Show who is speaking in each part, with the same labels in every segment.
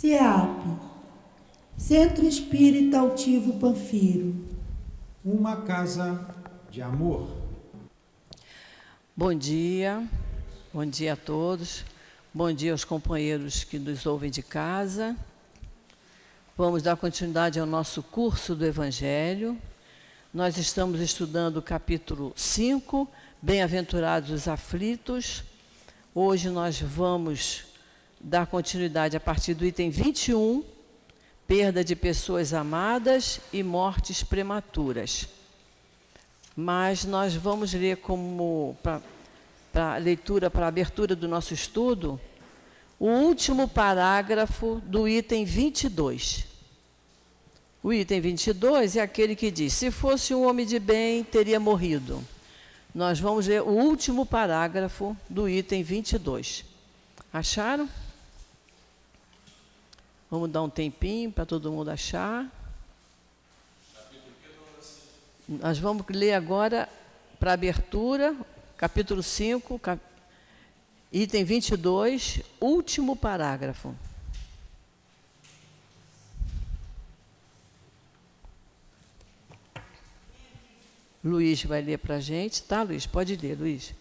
Speaker 1: CEAP, Centro Espírita Altivo Panfiro.
Speaker 2: Uma casa de amor.
Speaker 3: Bom dia a todos. Bom dia aos companheiros que nos ouvem de casa. Vamos dar continuidade ao nosso curso do Evangelho. Nós estamos estudando o capítulo 5, Bem-aventurados os aflitos. Hoje nós vamos dar continuidade a partir do item 21, perda de pessoas amadas e mortes prematuras. Mas nós vamos ler para a leitura, para a abertura do nosso estudo, o último parágrafo do item 22. O item 22 é aquele que diz: se fosse um homem de bem, teria morrido. Nós vamos ler o último parágrafo do item 22. Acharam? Vamos dar um tempinho para todo mundo achar. Nós vamos ler agora, para a abertura, capítulo 5, item 22, último parágrafo. Luiz vai ler para a gente. Tá, Luiz? Pode ler, Luiz.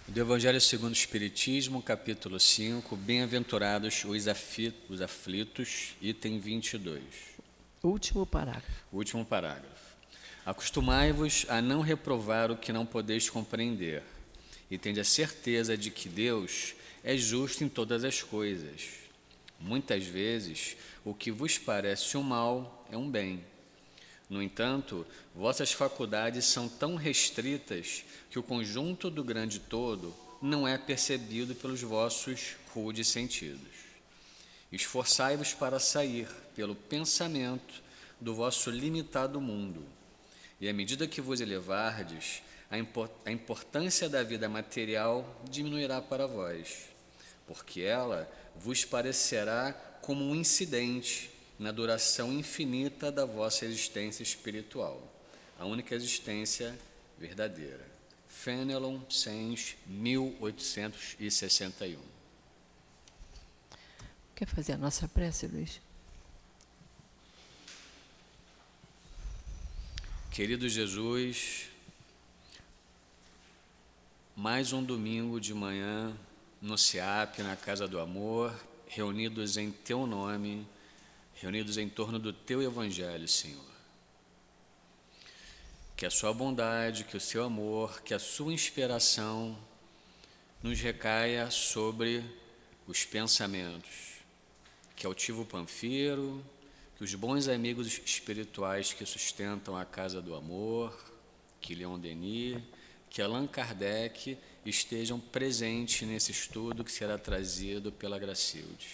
Speaker 4: Do Evangelho segundo o Espiritismo, capítulo 5, Bem-aventurados os aflitos, item 22.
Speaker 3: Último parágrafo.
Speaker 4: Último parágrafo. Acostumai-vos a não reprovar o que não podeis compreender, e tende a certeza de que Deus é justo em todas as coisas. Muitas vezes, o que vos parece um mal é um bem. No entanto, vossas faculdades são tão restritas que o conjunto do grande todo não é percebido pelos vossos rudes sentidos. Esforçai-vos para sair, pelo pensamento, do vosso limitado mundo, e à medida que vos elevardes, a importância da vida material diminuirá para vós, porque ela vos parecerá como um incidente na duração infinita da vossa existência espiritual, a única existência verdadeira. Fenelon, Sens, 1861.
Speaker 3: Quer fazer a nossa prece, Luiz?
Speaker 4: Querido Jesus, mais um domingo de manhã no CEAP, na Casa do Amor, reunidos em Teu nome, reunidos em torno do Teu Evangelho, Senhor. Que a Sua bondade, que o Seu amor, que a Sua inspiração nos recaia sobre os pensamentos, que Altivo Panfiro, que os bons amigos espirituais que sustentam a Casa do Amor, que Leon Denis, que Allan Kardec estejam presentes nesse estudo que será trazido pela Gracilde.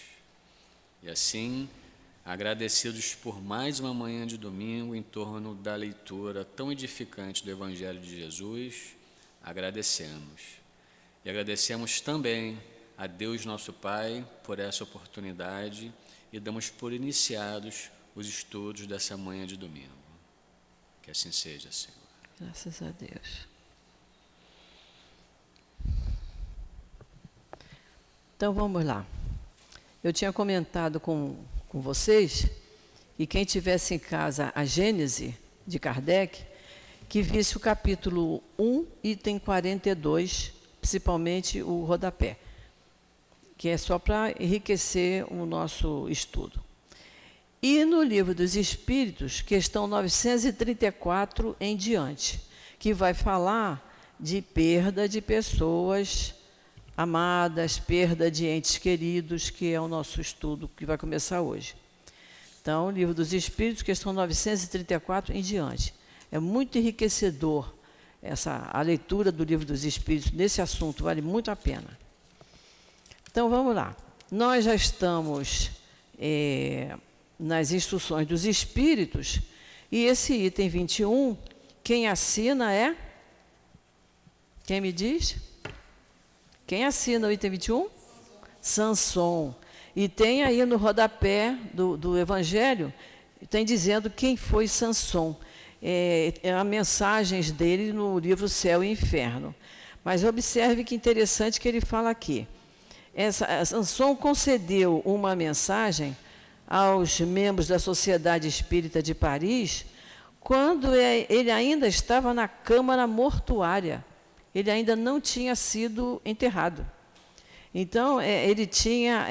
Speaker 4: E assim, agradecidos por mais uma manhã de domingo em torno da leitura tão edificante do Evangelho de Jesus, agradecemos. E agradecemos também a Deus nosso Pai por essa oportunidade e damos por iniciados os estudos dessa manhã de domingo. Que assim seja, Senhor.
Speaker 3: Graças a Deus. Então vamos lá. Eu tinha comentado com vocês, e quem tivesse em casa a Gênese de Kardec, que visse o capítulo 1, item 42, principalmente o rodapé, que é só para enriquecer o nosso estudo. E no Livro dos Espíritos, questão 934 em diante, que vai falar de perda de pessoas amadas, perda de entes queridos, que é o nosso estudo que vai começar hoje. Então, Livro dos Espíritos, questão 934 em diante. É muito enriquecedor a leitura do Livro dos Espíritos nesse assunto, vale muito a pena. Então, vamos lá. Nós já estamos nas instruções dos Espíritos, e esse item 21, quem assina é? Quem me diz? Quem assina o item 21? Sanson. E tem aí no rodapé do Evangelho, tem dizendo quem foi Sanson. As mensagens dele no livro Céu e Inferno. Mas observe que interessante que ele fala aqui. Sanson concedeu uma mensagem aos membros da Sociedade Espírita de Paris quando ele ainda estava na câmara mortuária. Ele ainda não tinha sido enterrado. Então, ele tinha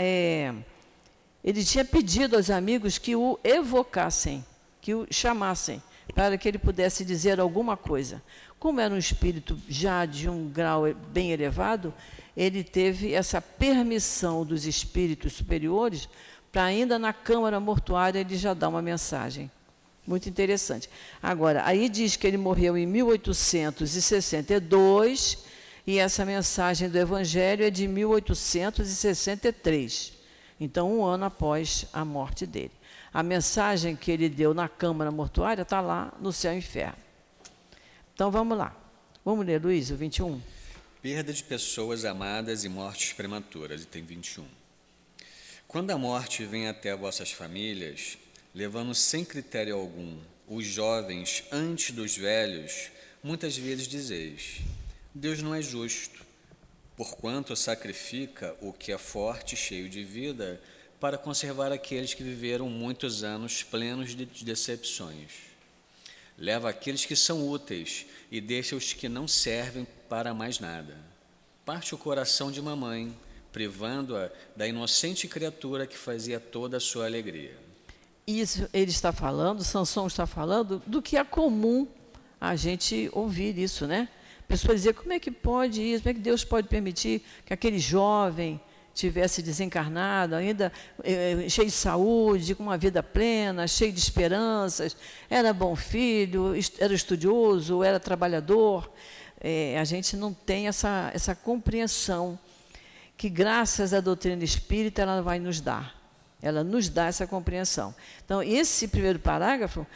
Speaker 3: pedido aos amigos que o evocassem, que o chamassem, para que ele pudesse dizer alguma coisa. Como era um espírito já de um grau bem elevado, ele teve essa permissão dos espíritos superiores para ainda na câmara mortuária ele já dar uma mensagem. Muito interessante. Agora, aí diz que ele morreu em 1862 e essa mensagem do Evangelho é de 1863. Então, 1 ano após a morte dele. A mensagem que ele deu na câmara mortuária está lá no Céu e Inferno. Então, vamos lá. Vamos ler, Luiz, o 21.
Speaker 4: Perda de pessoas amadas e mortes prematuras, item 21. Quando a morte vem até vossas famílias, levando sem critério algum os jovens antes dos velhos, muitas vezes dizeis: Deus não é justo, porquanto sacrifica o que é forte e cheio de vida para conservar aqueles que viveram muitos anos plenos de decepções. Leva aqueles que são úteis e deixa os que não servem para mais nada. Parte o coração de uma mãe, privando-a da inocente criatura que fazia toda a sua alegria.
Speaker 3: Isso ele está falando, Sanson está falando do que é comum a gente ouvir isso, né? Pessoas dizer, como é que pode isso? Como é que Deus pode permitir que aquele jovem tivesse desencarnado, ainda cheio de saúde, com uma vida plena, cheio de esperanças, era bom filho, era estudioso, era trabalhador. A gente não tem essa compreensão que, graças à doutrina espírita, ela vai nos dar. Ela nos dá essa compreensão. Então, esse primeiro parágrafo,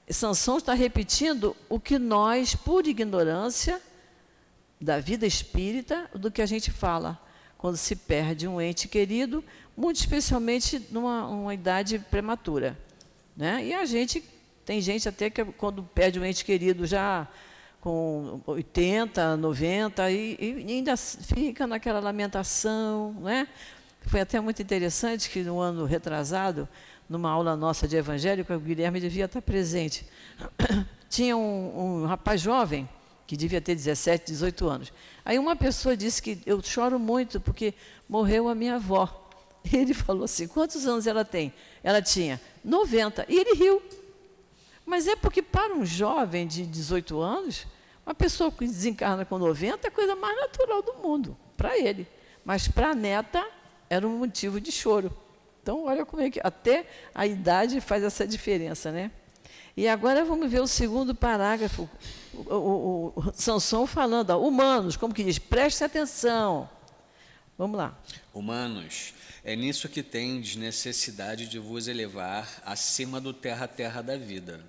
Speaker 3: Sanson está repetindo o que nós, por ignorância da vida espírita, do que a gente fala quando se perde um ente querido, muito especialmente numa idade prematura, né? E tem gente até que quando perde um ente querido já com 80, 90, e ainda fica naquela lamentação, né? Foi até muito interessante que no ano retrasado, numa aula nossa de evangélico, o Guilherme devia estar presente. Tinha um rapaz jovem, que devia ter 17, 18 anos. Aí uma pessoa disse que eu choro muito porque morreu a minha avó. E ele falou assim, quantos anos ela tem? Ela tinha 90. E ele riu. Mas é porque para um jovem de 18 anos, uma pessoa que desencarna com 90 é a coisa mais natural do mundo, para ele. Mas para a neta era um motivo de choro. Então, olha como é que até a idade faz essa diferença, né? E agora vamos ver o segundo parágrafo, o Sanson falando, humanos, como que diz, prestem atenção. Vamos lá.
Speaker 4: Humanos, é nisso que tendes necessidade de vos elevar acima do terra-terra da vida,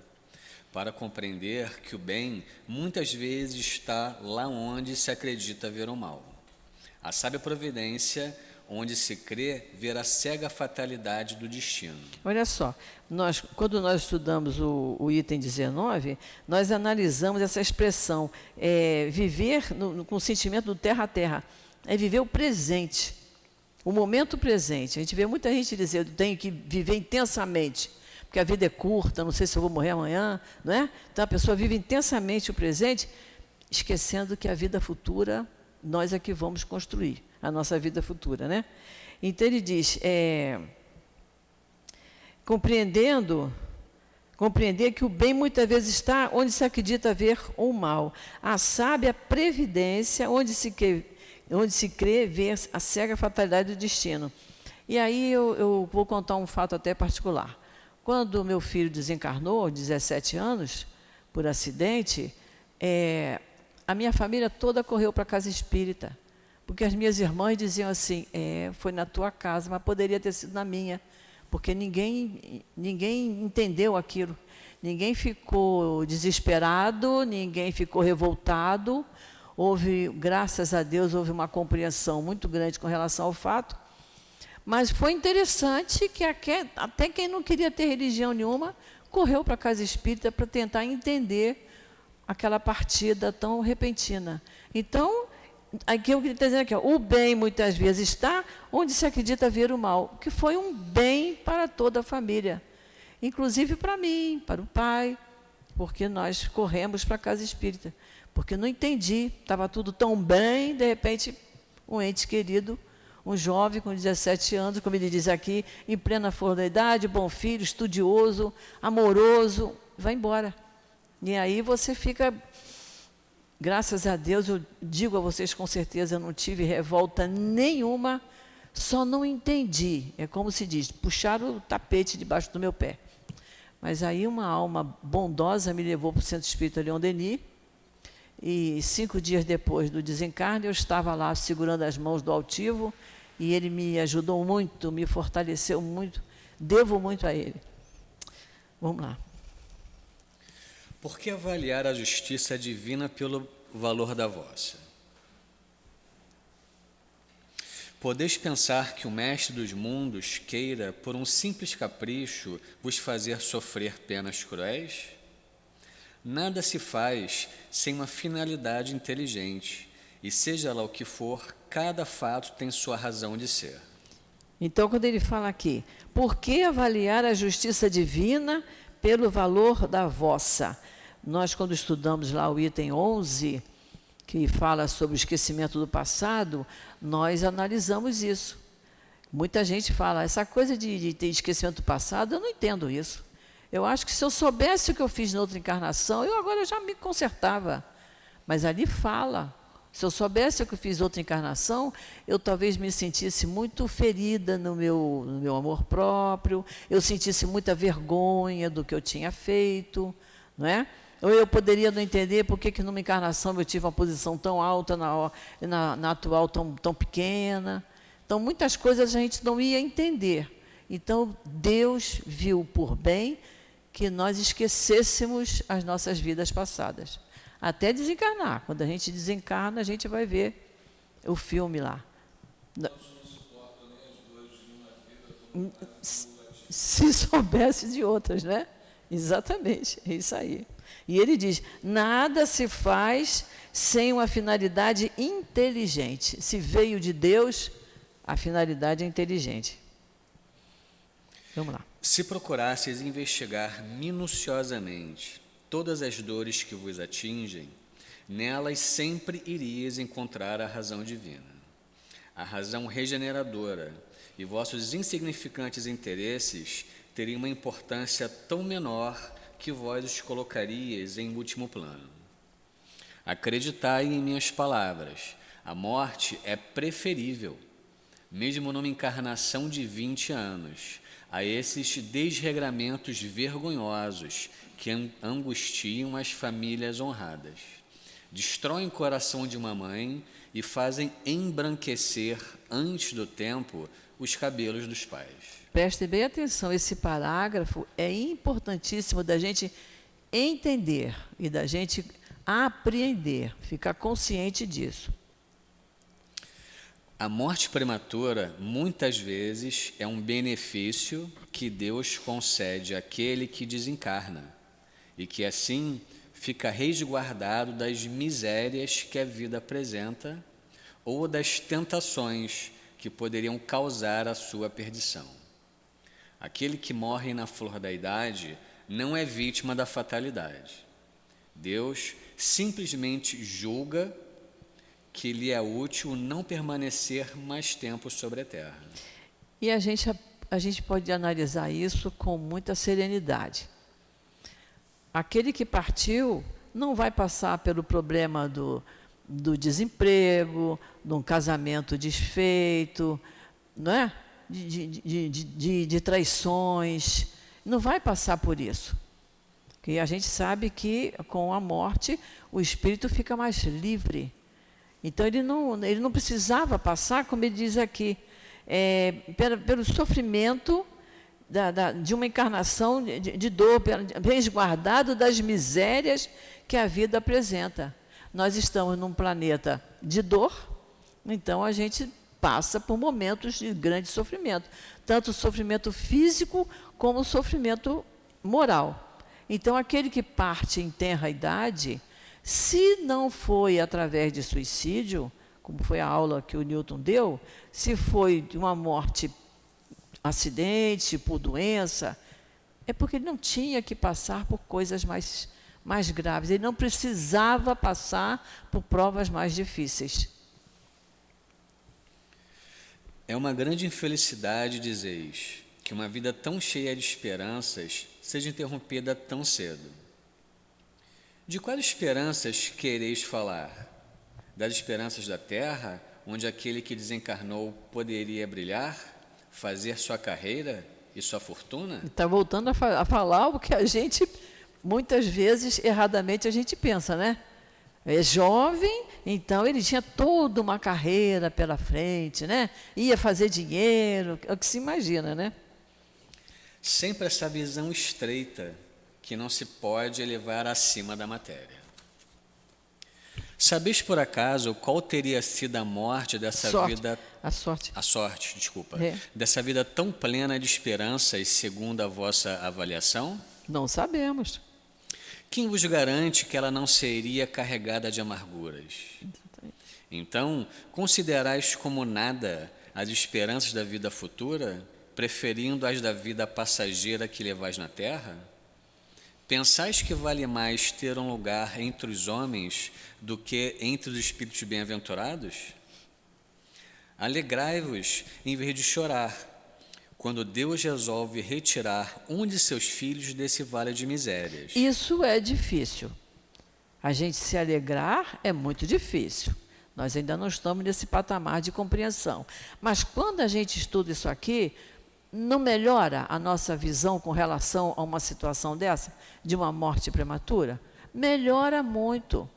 Speaker 4: para compreender que o bem muitas vezes está lá onde se acredita ver o mal. A sábia providência, onde se crê ver a cega fatalidade do destino.
Speaker 3: Olha só, quando nós estudamos o item 19, nós analisamos essa expressão, viver com o sentimento do terra a terra, é viver o presente, o momento presente. A gente vê muita gente dizer, eu tenho que viver intensamente, porque a vida é curta, não sei se eu vou morrer amanhã, não é? Então a pessoa vive intensamente o presente, esquecendo que a vida futura, nós é que vamos construir a nossa vida futura, né? Então ele diz, compreender que o bem muitas vezes está onde se acredita ver o mal. A sábia previdência, onde se crê ver a cega fatalidade do destino. E aí eu vou contar um fato até particular. Quando meu filho desencarnou, 17 anos, por acidente, a minha família toda correu para a casa espírita. Porque as minhas irmãs diziam assim, foi na tua casa, mas poderia ter sido na minha, porque ninguém entendeu aquilo. Ninguém ficou desesperado, ninguém ficou revoltado. Graças a Deus, houve uma compreensão muito grande com relação ao fato. Mas foi interessante que até quem não queria ter religião nenhuma, correu para a casa espírita para tentar entender aquela partida tão repentina. Então, aqui eu queria dizer aqui, ó, o bem muitas vezes está onde se acredita ver o mal, que foi um bem para toda a família, inclusive para mim, para o pai, porque nós corremos para a casa espírita, porque não entendi, estava tudo tão bem, de repente, um ente querido, um jovem com 17 anos, como ele diz aqui, em plena flor da idade, bom filho, estudioso, amoroso, vai embora. E aí você fica... Graças a Deus, eu digo a vocês com certeza, eu não tive revolta nenhuma, só não entendi. É como se diz, puxaram o tapete debaixo do meu pé. Mas aí uma alma bondosa me levou para o Centro Espírita Leon Denis, e 5 dias depois do desencarne, eu estava lá segurando as mãos do altivo, e ele me ajudou muito, me fortaleceu muito, devo muito a ele. Vamos lá.
Speaker 4: Por que avaliar a justiça divina pelo valor da vossa? Podeis pensar que o mestre dos mundos queira, por um simples capricho, vos fazer sofrer penas cruéis? Nada se faz sem uma finalidade inteligente, e seja lá o que for, cada fato tem sua razão de ser.
Speaker 3: Então, quando ele fala aqui, por que avaliar a justiça divina pelo valor da vossa? Nós, quando estudamos lá o item 11, que fala sobre o esquecimento do passado, nós analisamos isso. Muita gente fala, essa coisa de ter esquecimento do passado, eu não entendo isso. Eu acho que se eu soubesse o que eu fiz na outra encarnação, eu já me consertava. Mas ali fala, se eu soubesse o que eu fiz na outra encarnação, eu talvez me sentisse muito ferida no meu amor próprio, eu sentisse muita vergonha do que eu tinha feito, não é? Ou eu poderia não entender por que numa encarnação eu tive uma posição tão alta, na atual tão pequena. Então, muitas coisas a gente não ia entender. Então, Deus viu por bem que nós esquecêssemos as nossas vidas passadas. Até desencarnar. Quando a gente desencarna, a gente vai ver o filme lá. Se soubesse de outras, né? Exatamente, é isso aí. E ele diz, nada se faz sem uma finalidade inteligente. Se veio de Deus, a finalidade é inteligente. Vamos lá.
Speaker 4: Se procurasseis investigar minuciosamente todas as dores que vos atingem, nelas sempre irias encontrar a razão divina, a razão regeneradora, e vossos insignificantes interesses teriam uma importância tão menor que vós os colocarias em último plano. Acreditai em minhas palavras, a morte é preferível, mesmo numa encarnação de 20 anos, a esses desregramentos vergonhosos que angustiam as famílias honradas, destroem o coração de uma mãe e fazem embranquecer, antes do tempo, os cabelos dos pais.
Speaker 3: Preste bem atenção, esse parágrafo é importantíssimo da gente entender e da gente apreender, ficar consciente disso.
Speaker 4: A morte prematura, muitas vezes, é um benefício que Deus concede àquele que desencarna e que, assim, fica resguardado das misérias que a vida apresenta ou das tentações que poderiam causar a sua perdição. Aquele que morre na flor da idade não é vítima da fatalidade. Deus simplesmente julga que lhe é útil não permanecer mais tempo sobre a terra.
Speaker 3: E a gente pode analisar isso com muita serenidade. Aquele que partiu não vai passar pelo problema do desemprego, de um casamento desfeito, não é? De traições, não vai passar por isso. Porque a gente sabe que com a morte o espírito fica mais livre. Então ele não precisava passar, como ele diz aqui, pelo sofrimento de uma encarnação de dor, resguardado das misérias que a vida apresenta. Nós estamos num planeta de dor, então a gente passa por momentos de grande sofrimento, tanto o sofrimento físico como o sofrimento moral. Então, aquele que parte em tenra idade, se não foi através de suicídio, como foi a aula que o Newton deu, se foi de uma morte, acidente, por doença, é porque ele não tinha que passar por coisas mais graves. Ele não precisava passar por provas mais difíceis.
Speaker 4: É uma grande infelicidade, dizeis, que uma vida tão cheia de esperanças seja interrompida tão cedo. De quais esperanças quereis falar? Das esperanças da terra, onde aquele que desencarnou poderia brilhar, fazer sua carreira e sua fortuna?
Speaker 3: Está voltando a falar o que a gente, muitas vezes, erradamente, a gente pensa, né? É jovem, então ele tinha toda uma carreira pela frente, né? Ia fazer dinheiro, é o que se imagina, né?
Speaker 4: Sempre essa visão estreita que não se pode elevar acima da matéria. Sabeis por acaso qual teria sido a morte dessa vida...
Speaker 3: A sorte,
Speaker 4: desculpa.
Speaker 3: É.
Speaker 4: Dessa vida tão plena de esperanças, segundo a vossa avaliação?
Speaker 3: Não sabemos.
Speaker 4: Quem vos garante que ela não seria carregada de amarguras? Então, considerais como nada as esperanças da vida futura, preferindo as da vida passageira que levais na terra? Pensais que vale mais ter um lugar entre os homens do que entre os espíritos bem-aventurados? Alegrai-vos em vez de chorar, quando Deus resolve retirar um de seus filhos desse vale de misérias.
Speaker 3: Isso é difícil. A gente se alegrar é muito difícil. Nós ainda não estamos nesse patamar de compreensão. Mas quando a gente estuda isso aqui, não melhora a nossa visão com relação a uma situação dessa, de uma morte prematura? Melhora muito.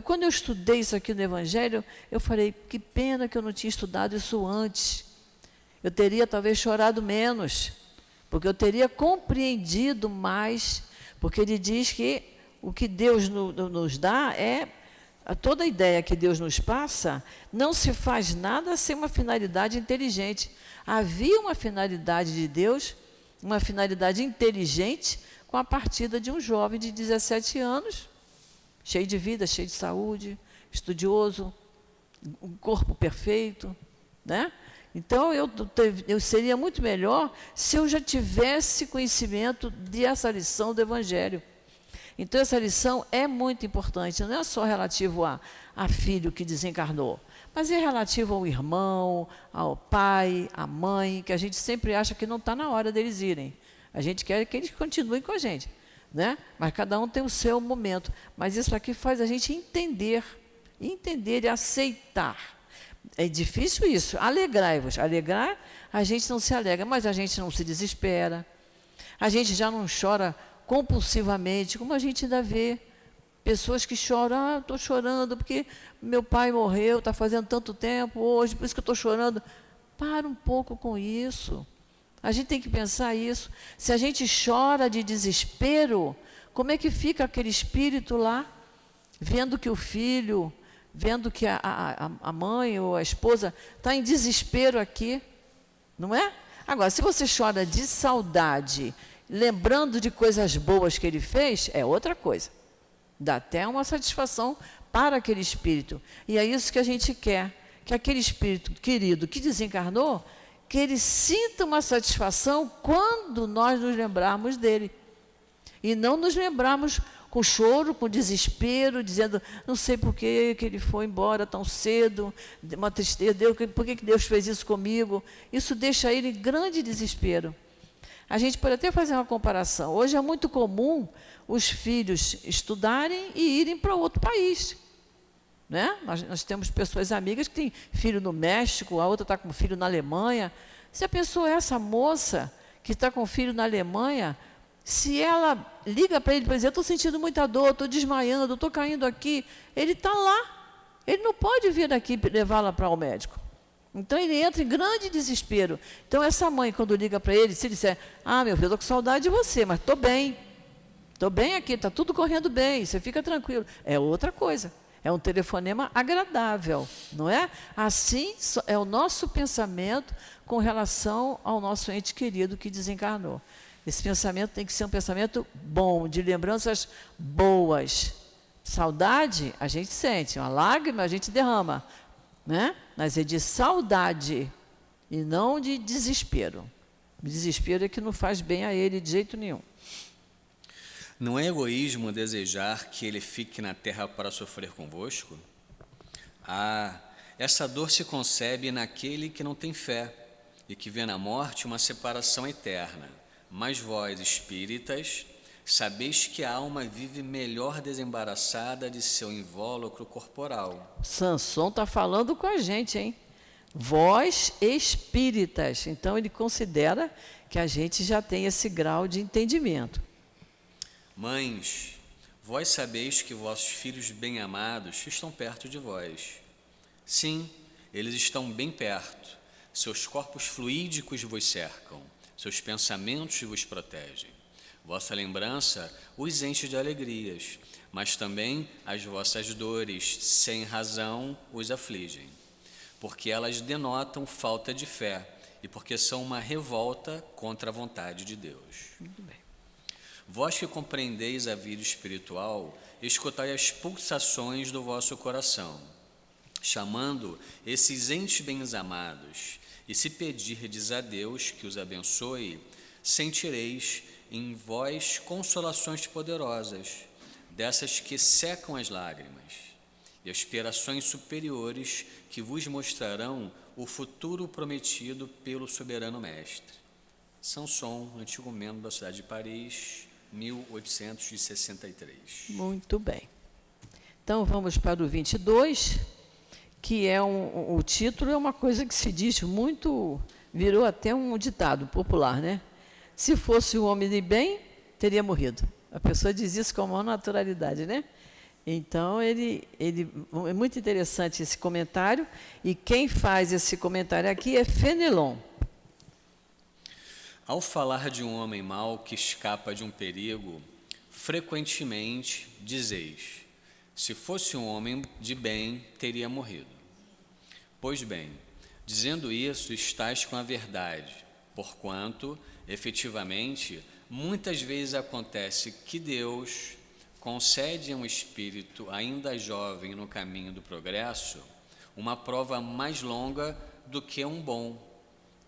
Speaker 3: Quando eu estudei isso aqui no Evangelho, eu falei, que pena que eu não tinha estudado isso antes. Eu teria talvez chorado menos, porque eu teria compreendido mais, porque ele diz que o que Deus nos dá é, toda a ideia que Deus nos passa, não se faz nada sem uma finalidade inteligente. Havia uma finalidade de Deus, uma finalidade inteligente, com a partida de um jovem de 17 anos, cheio de vida, cheio de saúde, estudioso, um corpo perfeito, né? Então, eu seria muito melhor se eu já tivesse conhecimento dessa lição do Evangelho. Então, essa lição é muito importante, não é só relativo a filho que desencarnou, mas é relativo ao irmão, ao pai, à mãe, que a gente sempre acha que não está na hora deles irem. A gente quer que eles continuem com a gente, né? Mas cada um tem o seu momento. Mas isso aqui faz a gente entender e aceitar. É difícil isso. Alegrai-vos. Alegrar, a gente não se alegra, mas a gente não se desespera. A gente já não chora compulsivamente, como a gente ainda vê. Pessoas que choram, estou chorando porque meu pai morreu, está fazendo tanto tempo hoje, por isso que eu estou chorando. Para um pouco com isso. A gente tem que pensar isso. Se a gente chora de desespero, como é que fica aquele espírito lá, vendo que o filho, vendo que a mãe ou a esposa está em desespero aqui, não é? Agora, se você chora de saudade, lembrando de coisas boas que ele fez, é outra coisa. Dá até uma satisfação para aquele espírito. E é isso que a gente quer, que aquele espírito querido que desencarnou, que ele sinta uma satisfação quando nós nos lembrarmos dele. E não nos lembrarmos com choro, com desespero, dizendo, não sei por que ele foi embora tão cedo, uma tristeza, por que Deus fez isso comigo? Isso deixa ele em grande desespero. A gente pode até fazer uma comparação. Hoje é muito comum os filhos estudarem e irem para outro país. Né? Nós temos pessoas amigas que têm filho no México, a outra está com filho na Alemanha. Se a pessoa é essa moça que está com filho na Alemanha, se ela liga para ele para dizer, estou sentindo muita dor, estou desmaiando, estou caindo aqui, ele está lá. Ele não pode vir aqui levá-la para o médico. Então, ele entra em grande desespero. Então, essa mãe, quando liga para ele, se ele disser, meu filho, estou com saudade de você, mas estou bem aqui, está tudo correndo bem, você fica tranquilo. É outra coisa. É um telefonema agradável, não é? Assim é o nosso pensamento com relação ao nosso ente querido que desencarnou. Esse pensamento tem que ser um pensamento bom, de lembranças boas. Saudade, a gente sente, uma lágrima a gente derrama, né? Mas é de saudade e não de desespero. O desespero é que não faz bem a ele de jeito nenhum.
Speaker 4: Não é egoísmo desejar que ele fique na terra para sofrer convosco? Essa dor se concebe naquele que não tem fé e que vê na morte uma separação eterna. Mas vós, espíritas, sabeis que a alma vive melhor desembaraçada de seu invólucro corporal.
Speaker 3: Samson está falando com a gente, hein? Vós, espíritas. Então, ele considera que a gente já tem esse grau de entendimento.
Speaker 4: Mães, vós sabeis que vossos filhos bem-amados estão perto de vós. Sim, eles estão bem perto. Seus corpos fluídicos vos cercam, seus pensamentos vos protegem. Vossa lembrança os enche de alegrias, mas também as vossas dores, sem razão, os afligem, porque elas denotam falta de fé e porque são uma revolta contra a vontade de Deus.
Speaker 3: Muito bem.
Speaker 4: Vós que compreendeis a vida espiritual, escutai as pulsações do vosso coração, chamando esses entes bem-amados, e se pedirdes a Deus que os abençoe, sentireis em vós consolações poderosas, dessas que secam as lágrimas, e aspirações superiores que vos mostrarão o futuro prometido pelo soberano mestre. Samson, antigo membro da cidade de Paris, 1863.
Speaker 3: Muito bem. Então, vamos para o 22, que é o título é uma coisa que se diz muito, virou até um ditado popular, né? Se fosse um homem de bem, teria morrido. A pessoa diz isso com a maior naturalidade, né? Então, é muito interessante esse comentário, e quem faz esse comentário aqui é Fenelon.
Speaker 4: Ao falar de um homem mau que escapa de um perigo, frequentemente dizeis: se fosse um homem de bem, teria morrido. Pois bem, dizendo isso, estais com a verdade, porquanto, efetivamente, muitas vezes acontece que Deus concede a um espírito ainda jovem no caminho do progresso uma prova mais longa do que um bom,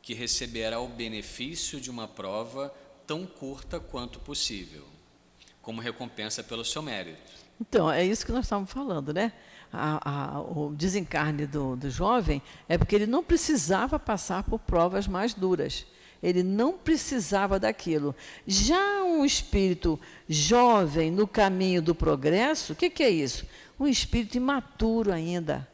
Speaker 4: que receberá o benefício de uma prova tão curta quanto possível, como recompensa pelo seu mérito.
Speaker 3: Então, é isso que nós estamos falando, né? O desencarne do jovem é porque ele não precisava passar por provas mais duras. Ele não precisava daquilo. Já um espírito jovem no caminho do progresso, o que é isso? Um espírito imaturo ainda.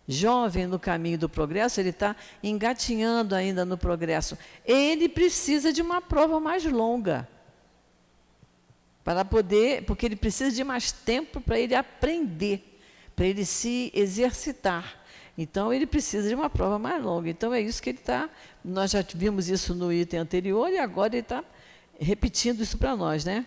Speaker 3: Jovem no caminho do progresso, ele está engatinhando ainda no progresso. Ele precisa de uma prova mais longa, para poder, porque ele precisa de mais tempo para ele aprender, para ele se exercitar. Então, ele precisa de uma prova mais longa. Então, é isso que ele está... Nós já vimos isso no item anterior e agora ele está repetindo isso para nós, né?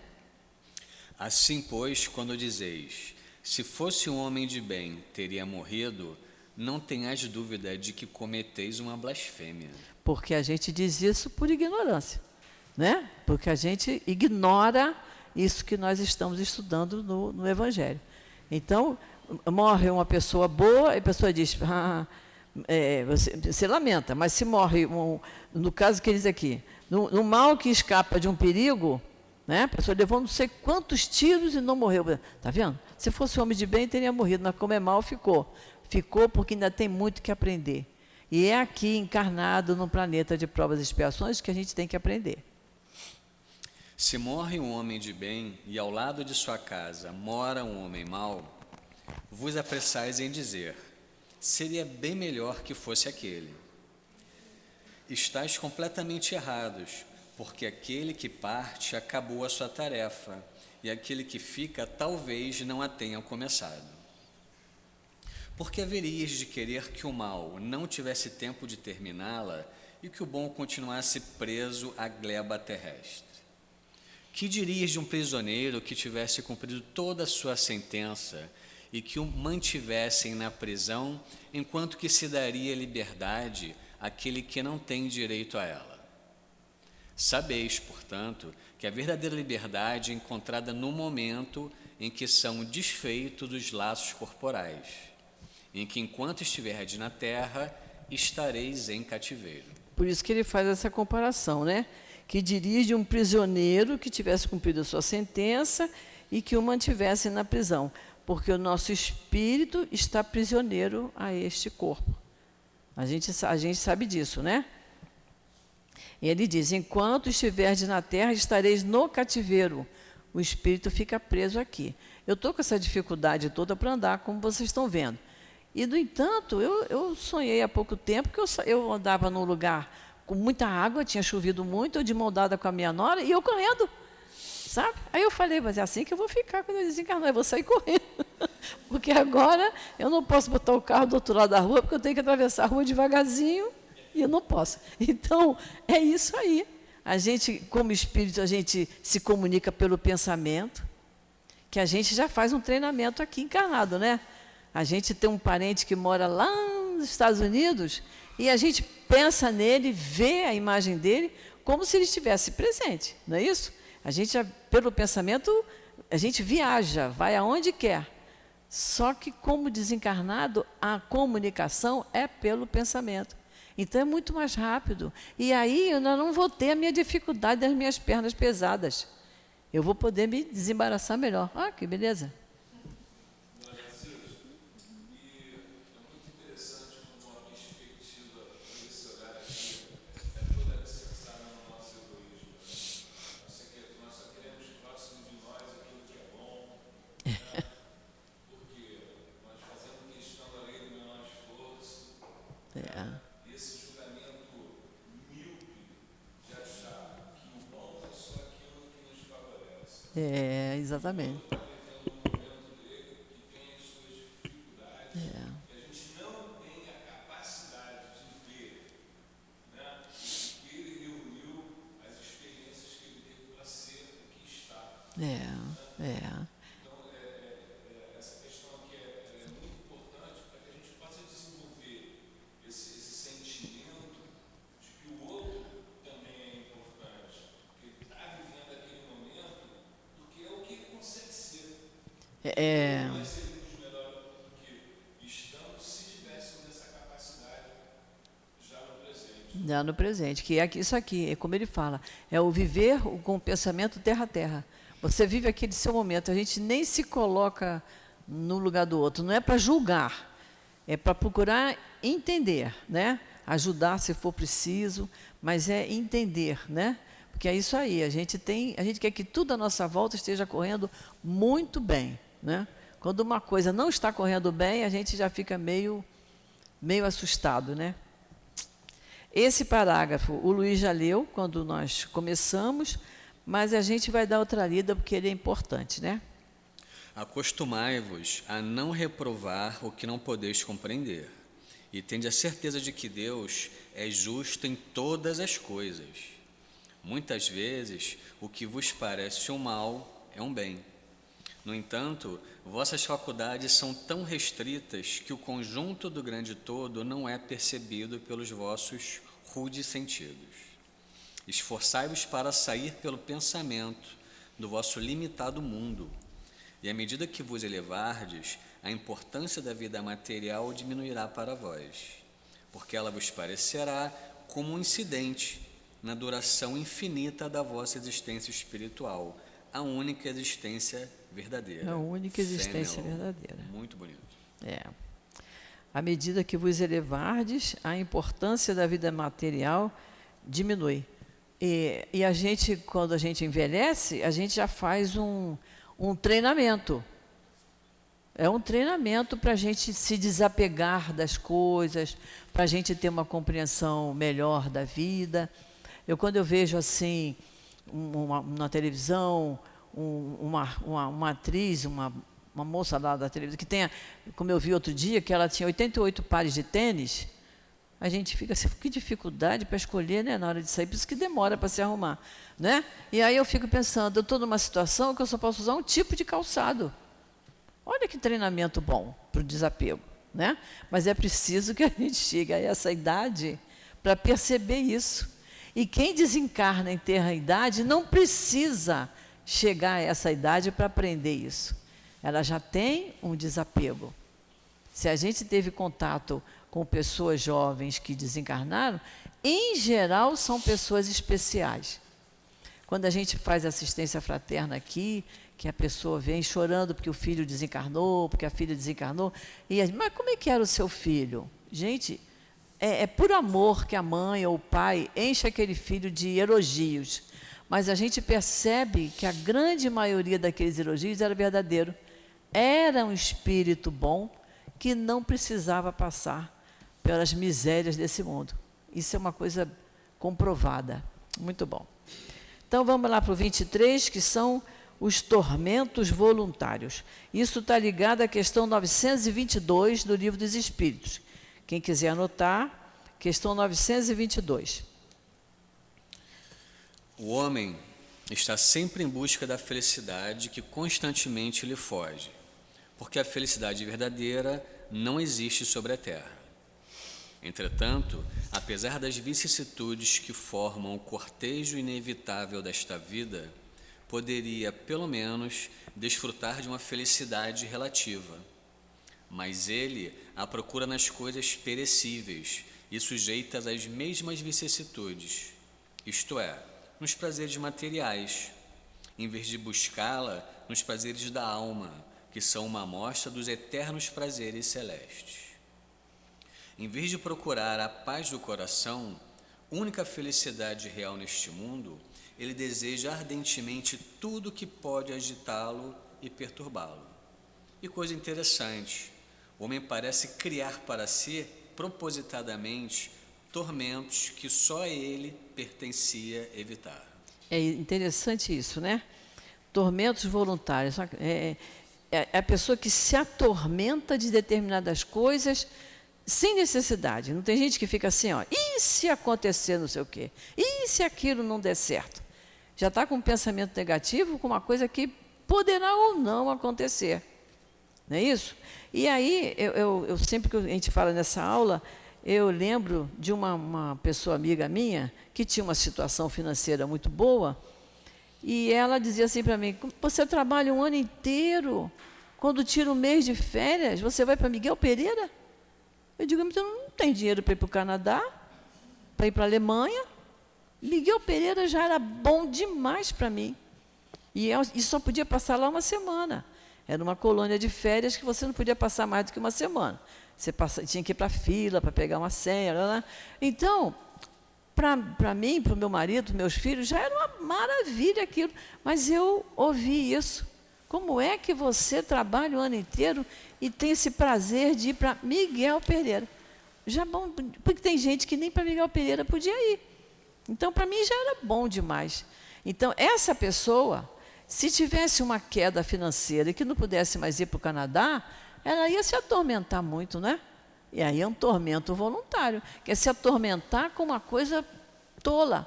Speaker 4: Assim, pois, quando dizeis, se fosse um homem de bem, teria morrido, não tenhais dúvida de que cometeis uma blasfêmia.
Speaker 3: Porque a gente diz isso por ignorância, né? Porque a gente ignora isso que nós estamos estudando no Evangelho. Então, morre uma pessoa boa, e a pessoa diz, você lamenta, mas se morre, no caso que ele diz aqui, no mal que escapa de um perigo, né? A pessoa levou não sei quantos tiros e não morreu. Está vendo? Se fosse homem de bem, teria morrido, mas como é mal, ficou. Ficou porque ainda tem muito que aprender. E é aqui, encarnado no planeta de provas e expiações, que a gente tem que aprender.
Speaker 4: Se morre um homem de bem e ao lado de sua casa mora um homem mau, vos apressais em dizer, seria bem melhor que fosse aquele. Estais completamente errados, porque aquele que parte acabou a sua tarefa, e aquele que fica talvez não a tenha começado. Porque haverias de querer que o mal não tivesse tempo de terminá-la e que o bom continuasse preso à gleba terrestre? Que dirias de um prisioneiro que tivesse cumprido toda a sua sentença e que o mantivessem na prisão, enquanto que se daria liberdade àquele que não tem direito a ela? Sabeis, portanto, que a verdadeira liberdade é encontrada no momento em que são desfeitos os laços corporais, em que enquanto estiverdes na terra, estareis em cativeiro.
Speaker 3: Por isso que ele faz essa comparação, né? Que dirige um prisioneiro que tivesse cumprido a sua sentença e que o mantivesse na prisão, porque o nosso espírito está prisioneiro a este corpo. A gente sabe disso, né? E ele diz, enquanto estiverdes na terra, estareis no cativeiro. O espírito fica preso aqui. Eu estou com essa dificuldade toda para andar, como vocês estão vendo. E, no entanto, eu sonhei há pouco tempo que eu andava num lugar com muita água, tinha chovido muito, eu de mão dada com a minha nora, e eu correndo, sabe? Aí eu falei, mas é assim que eu vou ficar quando eu desencarnar, eu vou sair correndo. Porque agora eu não posso botar o carro do outro lado da rua, porque eu tenho que atravessar a rua devagarzinho, e eu não posso. Então, é isso aí. A gente, como espírito, a gente se comunica pelo pensamento, que a gente já faz um treinamento aqui encarnado, né? A gente tem um parente que mora lá nos Estados Unidos e a gente pensa nele, vê a imagem dele como se ele estivesse presente, não é isso? A gente, pelo pensamento, a gente viaja, vai aonde quer. Só que, como desencarnado, a comunicação é pelo pensamento. Então, é muito mais rápido. E aí, eu não vou ter a minha dificuldade das minhas pernas pesadas. Eu vou poder me desembaraçar melhor. Ah, que beleza. Exatamente.
Speaker 5: Essa questão aqui é muito importante para que a gente possa desenvolver esse sentimento de que o outro também é importante, que ele está vivendo aquele momento, porque é o que ele consegue ser. Nós seríamos melhor do que estamos se tivéssemos essa capacidade já no presente.
Speaker 3: Já no presente, que é isso aqui, é como ele fala, é o viver com o pensamento terra a terra. Você vive aquele seu momento, a gente nem se coloca no lugar do outro, não é para julgar, é para procurar entender, né? Ajudar se for preciso, mas é entender, né? Porque é isso aí, a gente quer que tudo à nossa volta esteja correndo muito bem, né? Quando uma coisa não está correndo bem, a gente já fica meio assustado, né? Esse parágrafo, o Luiz já leu quando nós começamos, mas a gente vai dar outra lida porque ele é importante, né?
Speaker 4: Acostumai-vos a não reprovar o que não podeis compreender, e tende a certeza de que Deus é justo em todas as coisas. Muitas vezes, o que vos parece um mal é um bem. No entanto, vossas faculdades são tão restritas que o conjunto do grande todo não é percebido pelos vossos rudes sentidos. Esforçai-vos para sair pelo pensamento do vosso limitado mundo, e à medida que vos elevardes, a importância da vida material diminuirá para vós, porque ela vos parecerá como um incidente na duração infinita da vossa existência espiritual, a única existência verdadeira.
Speaker 3: A única existência
Speaker 4: Fenelon.
Speaker 3: verdadeira.
Speaker 4: Muito bonito.
Speaker 3: À medida que vos elevardes, a importância da vida material diminui. E a gente, quando a gente envelhece, a gente já faz um treinamento. É um treinamento para a gente se desapegar das coisas, para a gente ter uma compreensão melhor da vida. Quando eu vejo assim, na televisão, uma atriz, uma moça lá da televisão, que tem, como eu vi outro dia, que ela tinha 88 pares de tênis, a gente fica assim, que dificuldade para escolher, né, na hora de sair, por isso que demora para se arrumar, né? E aí eu fico pensando, eu estou numa situação que eu só posso usar um tipo de calçado. Olha que treinamento bom para o desapego, né? Mas é preciso que a gente chegue a essa idade para perceber isso. E quem desencarna em ter a idade não precisa chegar a essa idade para aprender isso. Ela já tem um desapego. Se a gente teve contato com pessoas jovens que desencarnaram, em geral são pessoas especiais. Quando a gente faz assistência fraterna aqui, que a pessoa vem chorando porque o filho desencarnou, porque a filha desencarnou, mas como é que era o seu filho? Gente, é por amor que a mãe ou o pai enche aquele filho de elogios, mas a gente percebe que a grande maioria daqueles elogios era verdadeiro. Era um espírito bom que não precisava passar pelas misérias desse mundo. Isso é uma coisa comprovada. Muito bom. Então, vamos lá para o 23, que são os tormentos voluntários. Isso está ligado à questão 922 do Livro dos Espíritos. Quem quiser anotar, questão 922.
Speaker 4: O homem está sempre em busca da felicidade que constantemente lhe foge, porque a felicidade verdadeira não existe sobre a terra. Entretanto, apesar das vicissitudes que formam o cortejo inevitável desta vida, poderia, pelo menos, desfrutar de uma felicidade relativa. Mas ele a procura nas coisas perecíveis e sujeitas às mesmas vicissitudes, isto é, nos prazeres materiais, em vez de buscá-la nos prazeres da alma, que são uma amostra dos eternos prazeres celestes. Em vez de procurar a paz do coração, única felicidade real neste mundo, ele deseja ardentemente tudo que pode agitá-lo e perturbá-lo. E coisa interessante, o homem parece criar para si, propositadamente, tormentos que só a ele pertencia evitar.
Speaker 3: É interessante isso, né? Tormentos voluntários. É a pessoa que se atormenta de determinadas coisas sem necessidade. Não tem gente que fica assim, ó, e se acontecer não sei o quê? E se aquilo não der certo? Já está com um pensamento negativo, com uma coisa que poderá ou não acontecer. Não é isso? E aí, eu sempre que a gente fala nessa aula, eu lembro de uma pessoa amiga minha que tinha uma situação financeira muito boa e ela dizia assim para mim, você trabalha um ano inteiro, quando tira um mês de férias, você vai para Miguel Pereira? Eu digo, mas eu não tenho dinheiro para ir para o Canadá, para ir para a Alemanha. Miguel Pereira já era bom demais para mim. E só podia passar lá uma semana. Era uma colônia de férias que você não podia passar mais do que uma semana. Você tinha que ir para a fila para pegar uma senha. Né? Então, para mim, para o meu marido, para meus filhos, já era uma maravilha aquilo. Mas eu ouvi isso. Como é que você trabalha o ano inteiro e tem esse prazer de ir para Miguel Pereira? Já bom, porque tem gente que nem para Miguel Pereira podia ir. Então, para mim, já era bom demais. Então, essa pessoa, se tivesse uma queda financeira e que não pudesse mais ir para o Canadá, ela ia se atormentar muito, né? E aí é um tormento voluntário, que é se atormentar com uma coisa tola.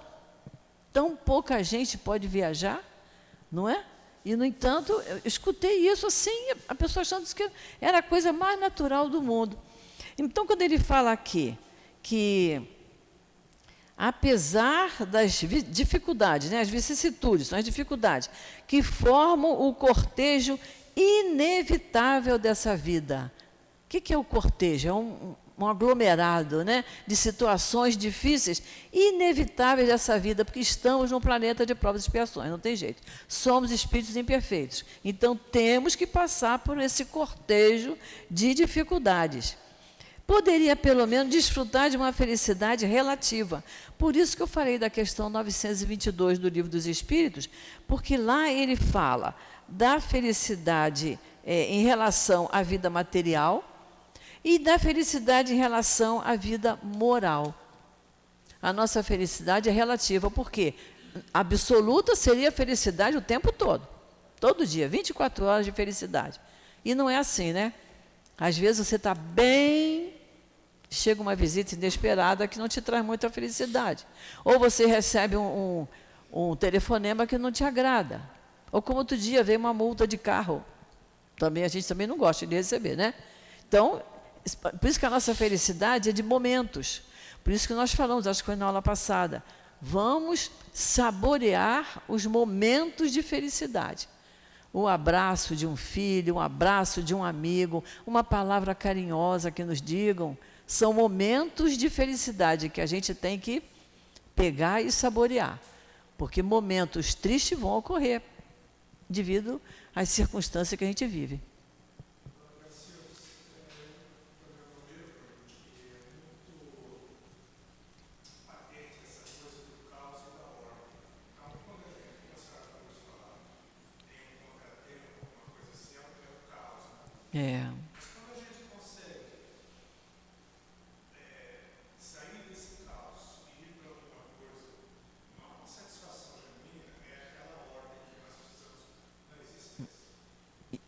Speaker 3: Tão pouca gente pode viajar, não é? E, no entanto, eu escutei isso assim, a pessoa achando que era a coisa mais natural do mundo. Então, quando ele fala aqui que, apesar das dificuldades, né, as vicissitudes, são as dificuldades que formam o cortejo inevitável dessa vida. O que é o cortejo? É um aglomerado, né, de situações difíceis, inevitáveis dessa vida, porque estamos num planeta de provas e expiações, não tem jeito. Somos espíritos imperfeitos. Então, temos que passar por esse cortejo de dificuldades. Poderia, pelo menos, desfrutar de uma felicidade relativa. Por isso que eu falei da questão 922 do Livro dos Espíritos, porque lá ele fala da felicidade em relação à vida material, e da felicidade em relação à vida moral. A nossa felicidade é relativa, porque absoluta seria a felicidade o tempo todo. Todo dia, 24 horas de felicidade. E não é assim, né? Às vezes você está bem, chega uma visita inesperada que não te traz muita felicidade. Ou você recebe um telefonema que não te agrada. Ou como outro dia veio uma multa de carro. A gente também não gosta de receber, né? Então, por isso que a nossa felicidade é de momentos. Por isso que nós falamos, acho que foi na aula passada, vamos saborear os momentos de felicidade. o abraço de um filho, um abraço de um amigo, uma palavra carinhosa que nos digam, são momentos de felicidade que a gente tem que pegar e saborear, porque momentos tristes vão ocorrer devido às circunstâncias que a gente vive. É.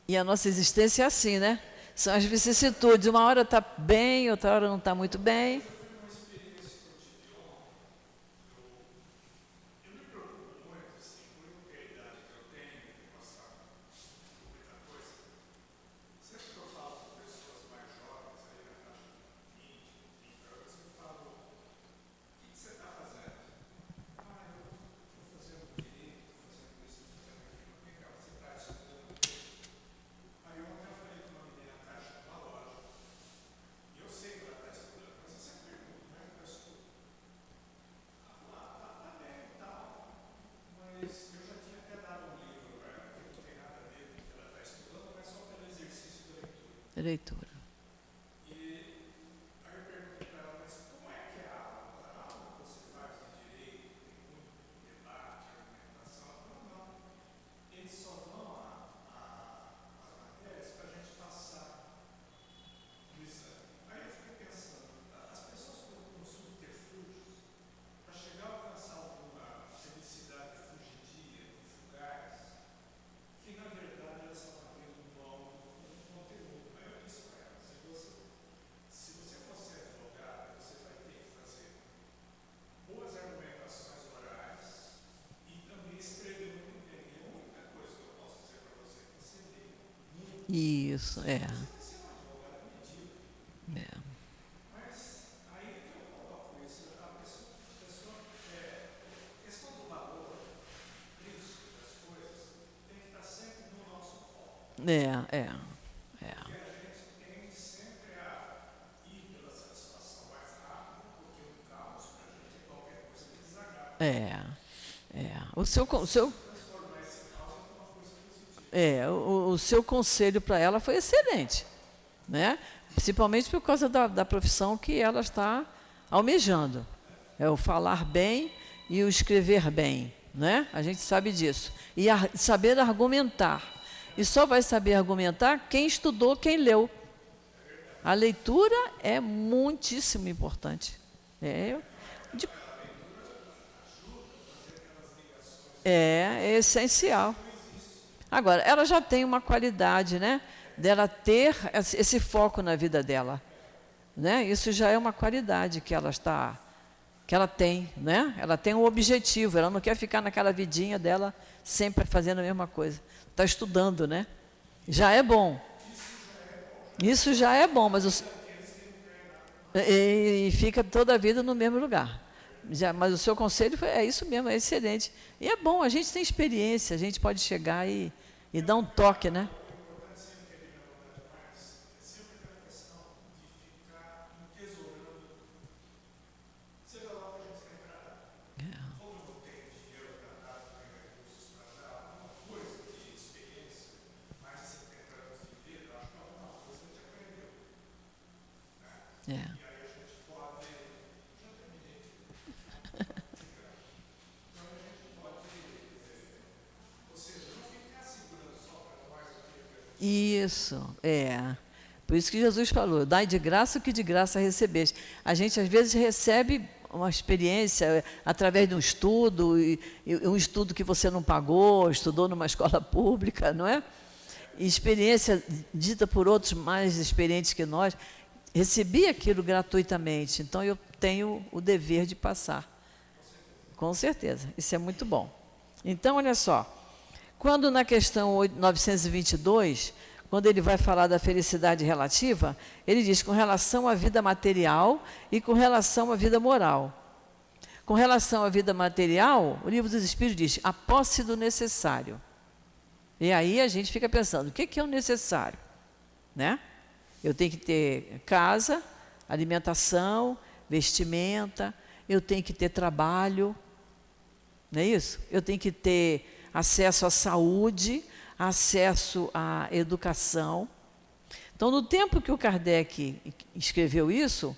Speaker 3: E a nossa existência é assim, né? São as vicissitudes. Uma hora está bem, outra hora não está muito bem. Leitura. Isso, é. É. O seu conselho para ela foi excelente, né? Principalmente por causa da profissão que ela está almejando. É o falar bem e o escrever bem, né? A gente sabe disso. E saber argumentar. E só vai saber argumentar quem estudou, quem leu. A leitura é muitíssimo importante. É essencial. Agora, ela já tem uma qualidade, né? Dela ter esse foco na vida dela, né? Isso já é uma qualidade que ela tem, né? Ela tem um objetivo, ela não quer ficar naquela vidinha dela sempre fazendo a mesma coisa. Está estudando, né? Já é bom. Isso já é bom, mas e fica toda a vida no mesmo lugar. Mas o seu conselho é isso mesmo, é excelente. E é bom, a gente tem experiência, a gente pode chegar e dar um toque, né? Isso, Por isso que Jesus falou, dai de graça o que de graça recebeste. A gente, às vezes, recebe uma experiência através de um estudo, e um estudo que você não pagou, estudou numa escola pública, não é? E experiência dita por outros mais experientes que nós. Recebi aquilo gratuitamente, então eu tenho o dever de passar. Com certeza, isso é muito bom. Então, olha só. Quando na questão 922, quando ele vai falar da felicidade relativa, ele diz com relação à vida material e com relação à vida moral. Com relação à vida material, o Livro dos Espíritos diz a posse do necessário. E aí a gente fica pensando, o que é o necessário? Né? Eu tenho que ter casa, alimentação, vestimenta, eu tenho que ter trabalho, não é isso? Eu tenho que ter acesso à saúde, acesso à educação. Então, no tempo que o Kardec escreveu isso,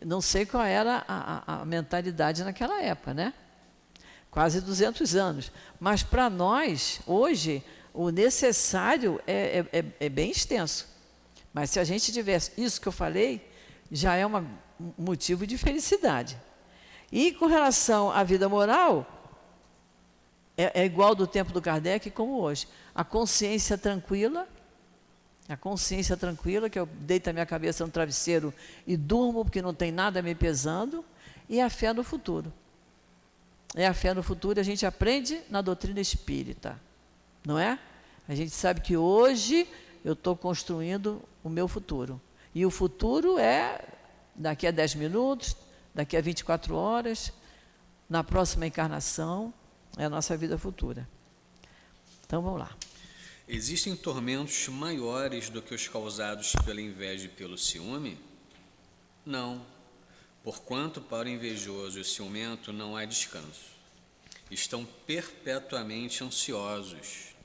Speaker 3: não sei qual era a mentalidade naquela época, né? Quase 200 anos. Mas, para nós, hoje, o necessário é bem extenso. Mas, se a gente tivesse isso que eu falei, já é um motivo de felicidade. E, com relação à vida moral, é igual do tempo do Kardec como hoje. A consciência tranquila, que eu deito a minha cabeça no travesseiro e durmo, porque não tem nada me pesando, e a fé no futuro. A fé no futuro a gente aprende na doutrina espírita, não é? A gente sabe que hoje eu estou construindo o meu futuro. E o futuro é daqui a 10 minutos, daqui a 24 horas, na próxima encarnação, é a nossa vida futura. Então, vamos lá.
Speaker 4: Existem tormentos maiores do que os causados pela inveja e pelo ciúme? Não, porquanto para o invejoso e o ciumento não há descanso. Estão perpetuamente ansiosos.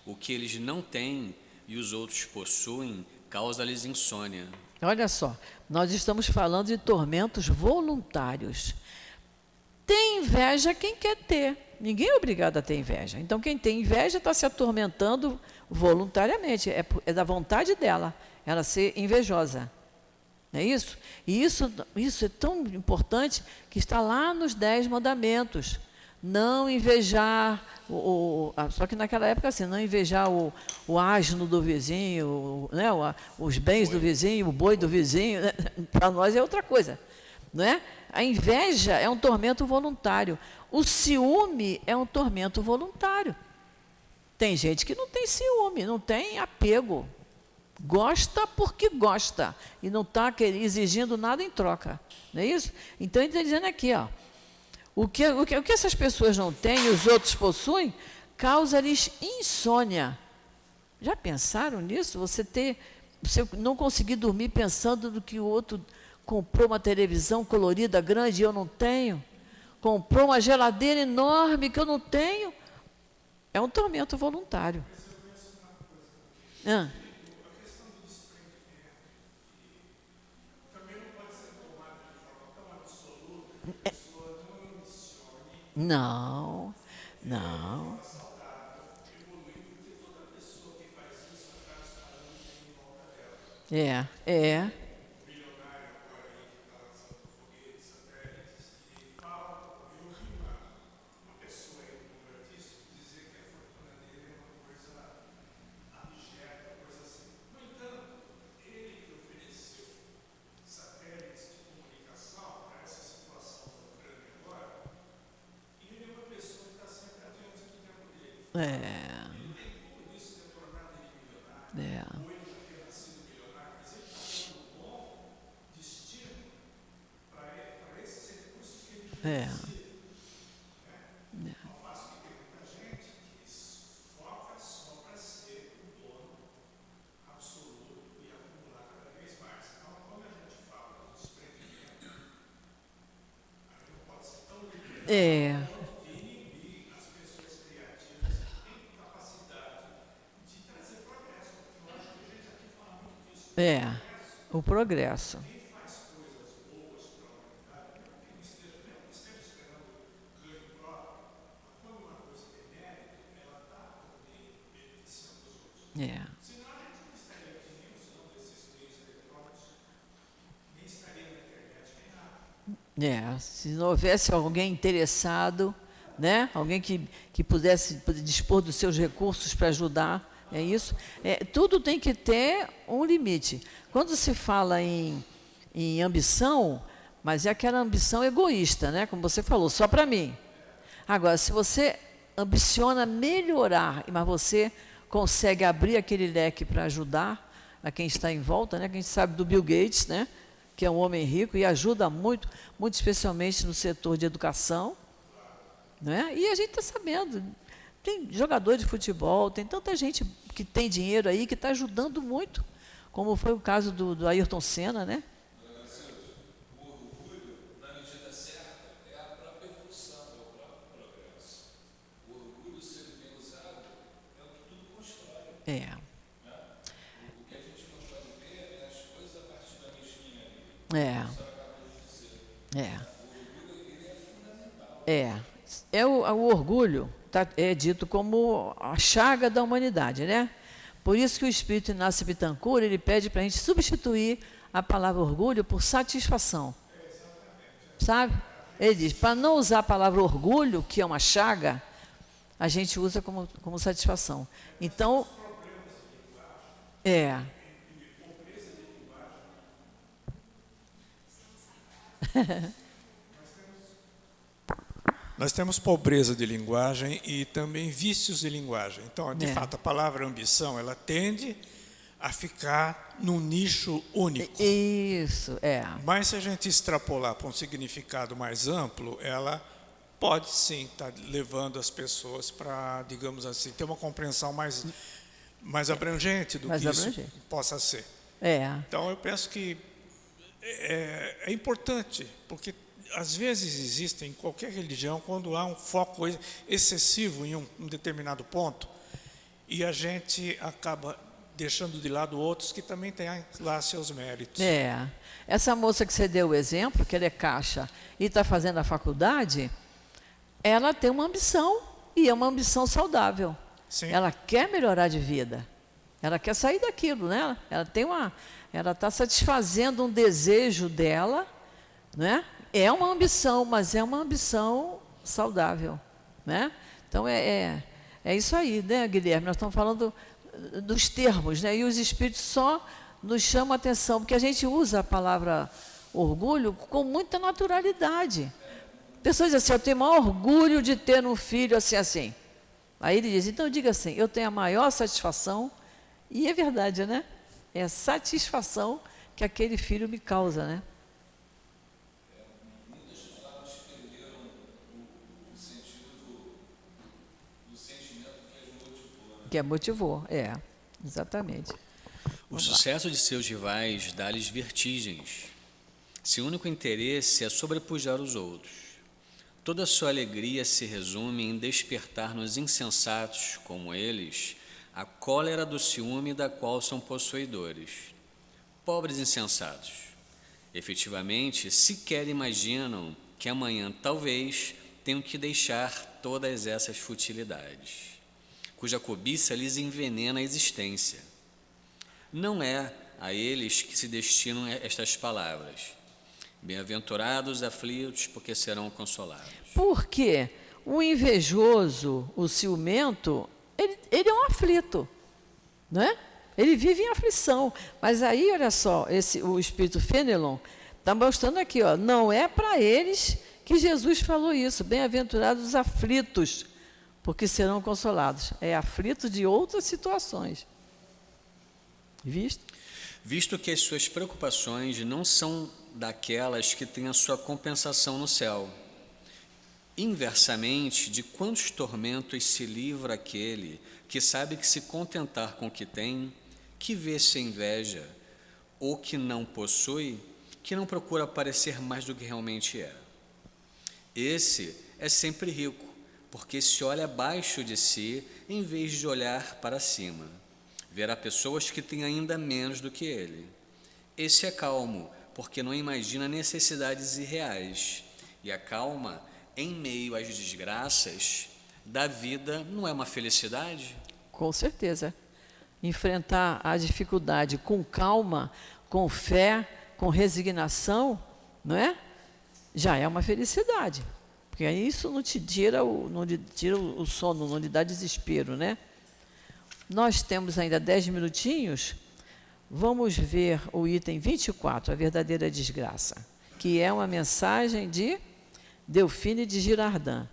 Speaker 4: O que eles não têm e os outros possuem causa-lhes insônia.
Speaker 3: Olha só, nós estamos falando de tormentos voluntários. Tem inveja quem quer ter. Ninguém é obrigado a ter inveja. Então, quem tem inveja está se atormentando voluntariamente. É da vontade dela, ela ser invejosa. Não é isso? E isso é tão importante que está lá nos 10 mandamentos. Não invejar, só que naquela época assim, não invejar o asno do vizinho, né, os bens do vizinho, o boi do vizinho, né? Para nós é outra coisa. Não é? A inveja é um tormento voluntário. O ciúme é um tormento voluntário. Tem gente que não tem ciúme, não tem apego. Gosta porque gosta e não está exigindo nada em troca. Não é isso? Então, ele está dizendo aqui, ó, o que essas pessoas não têm e os outros possuem, causa-lhes insônia. Já pensaram nisso? Você não conseguir dormir pensando no que o outro comprou uma televisão colorida grande e eu não tenho, comprou uma geladeira enorme que eu não tenho, é um tormento voluntário. Não. É. O progresso. Se não houvesse alguém interessado, né? Alguém que pudesse dispor dos seus recursos para ajudar, é isso. Tudo tem que ter um limite. Quando se fala em ambição, mas é aquela ambição egoísta, né? Como você falou, só para mim. Agora, se você ambiciona melhorar, mas você consegue abrir aquele leque para ajudar a quem está em volta, né? Que a gente sabe do Bill Gates, né? Que é um homem rico e ajuda muito, muito especialmente no setor de educação, né? E a gente está sabendo, tem jogador de futebol, tem tanta gente que tem dinheiro aí que está ajudando muito, como foi o caso do Ayrton Senna, né?
Speaker 5: O orgulho, na medida certa, é a própria evolução, é o próprio progresso. O orgulho, se ele bem usado, é o que tudo constrói.
Speaker 3: É.
Speaker 5: O que a gente não pode ver é as coisas a partir da mesquinha ali.
Speaker 3: É.
Speaker 5: Só acabou de dizer.
Speaker 3: É.
Speaker 5: O orgulho, ele é fundamental.
Speaker 3: O orgulho é dito como a chaga da humanidade, né? Por isso que o Espírito Inácio Bittencourt, ele pede para a gente substituir a palavra orgulho por satisfação. Sabe? Ele diz, para não usar a palavra orgulho, que é uma chaga, a gente usa como satisfação. Então,
Speaker 6: Nós temos pobreza de linguagem e também vícios de linguagem. Então, de fato, a palavra ambição, ela tende a ficar num nicho único.
Speaker 3: Isso,
Speaker 6: Mas se a gente extrapolar para um significado mais amplo, ela pode sim estar levando as pessoas para, digamos assim, ter uma compreensão mais abrangente do que isso possa ser. Então, eu penso que é importante, porque às vezes existem em qualquer religião, quando há um foco excessivo em um determinado ponto, e a gente acaba deixando de lado outros que também têm lá seus méritos.
Speaker 3: Essa moça que você deu o exemplo, que ela é caixa e está fazendo a faculdade, ela tem uma ambição, e é uma ambição saudável.
Speaker 6: Sim.
Speaker 3: Ela quer melhorar de vida, ela quer sair daquilo, né? Ela está satisfazendo um desejo dela, né? É uma ambição, mas é uma ambição saudável, né? Então, é isso aí, né, Guilherme? Nós estamos falando dos termos, né? E os espíritos só nos chamam a atenção, porque a gente usa a palavra orgulho com muita naturalidade. Pessoas dizem assim, eu tenho o maior orgulho de ter um filho assim, assim. Aí ele diz, então diga assim, eu tenho a maior satisfação, e é verdade, né? É a satisfação que aquele filho me causa, né?
Speaker 5: Muitas palavras perderam o sentido do sentimento que as motivou.
Speaker 3: Exatamente.
Speaker 4: O sucesso de seus rivais dá-lhes vertigens. Seu único interesse é sobrepujar os outros. Toda sua alegria se resume em despertar nos insensatos, como eles, a cólera do ciúme da qual são possuidores. Pobres insensatos, efetivamente, sequer imaginam que amanhã, talvez, tenham que deixar todas essas futilidades, cuja cobiça lhes envenena a existência. Não é a eles que se destinam estas palavras. Bem-aventurados aflitos, porque serão consolados.
Speaker 3: Porque o invejoso, o ciumento, ele é um aflito, né? Ele vive em aflição. Mas aí, olha só, o espírito Fenelon está mostrando aqui, ó, não é para eles que Jesus falou isso. Bem-aventurados os aflitos, porque serão consolados. É aflito de outras situações.
Speaker 4: Visto que as suas preocupações não são daquelas que têm a sua compensação no céu. Inversamente, de quantos tormentos se livra aquele que sabe que se contentar com o que tem, que vê se inveja, ou que não possui, que não procura parecer mais do que realmente é. Esse é sempre rico, porque se olha abaixo de si, em vez de olhar para cima. Verá pessoas que têm ainda menos do que ele. Esse é calmo, porque não imagina necessidades irreais. E a calma, em meio às desgraças da vida, não é uma felicidade?
Speaker 3: Com certeza. Enfrentar a dificuldade com calma, com fé, com resignação, não é? Já é uma felicidade. Porque isso não te tira o sono, não lhe dá desespero, né? Nós temos ainda 10 minutinhos. Vamos ver o item 24, a verdadeira desgraça, que é uma mensagem de Delphine de Girardin.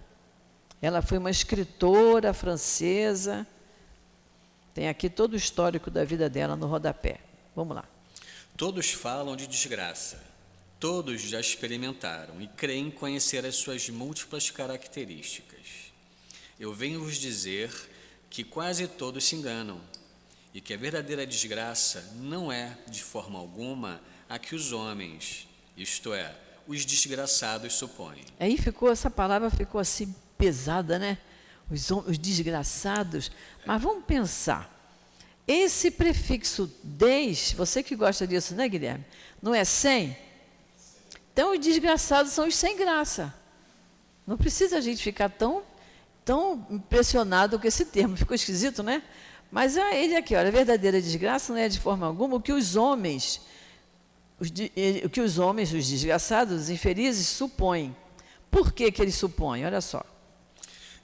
Speaker 3: Ela foi uma escritora francesa, tem aqui todo o histórico da vida dela no rodapé. Vamos lá.
Speaker 4: Todos falam de desgraça, todos já experimentaram e creem conhecer as suas múltiplas características. Eu venho vos dizer que quase todos se enganam, e que a verdadeira desgraça não é, de forma alguma, a que os homens, isto é, os desgraçados, supõem.
Speaker 3: Aí essa palavra ficou assim pesada, né? Os desgraçados. Mas vamos pensar. Esse prefixo des, você que gosta disso, né, Guilherme? Não é sem? Então, os desgraçados são os sem graça. Não precisa a gente ficar tão impressionado com esse termo. Ficou esquisito, né? Mas ele aqui, olha, a verdadeira desgraça não é de forma alguma o que os homens, os desgraçados, os infelizes, supõem. Por que eles supõem? Olha só.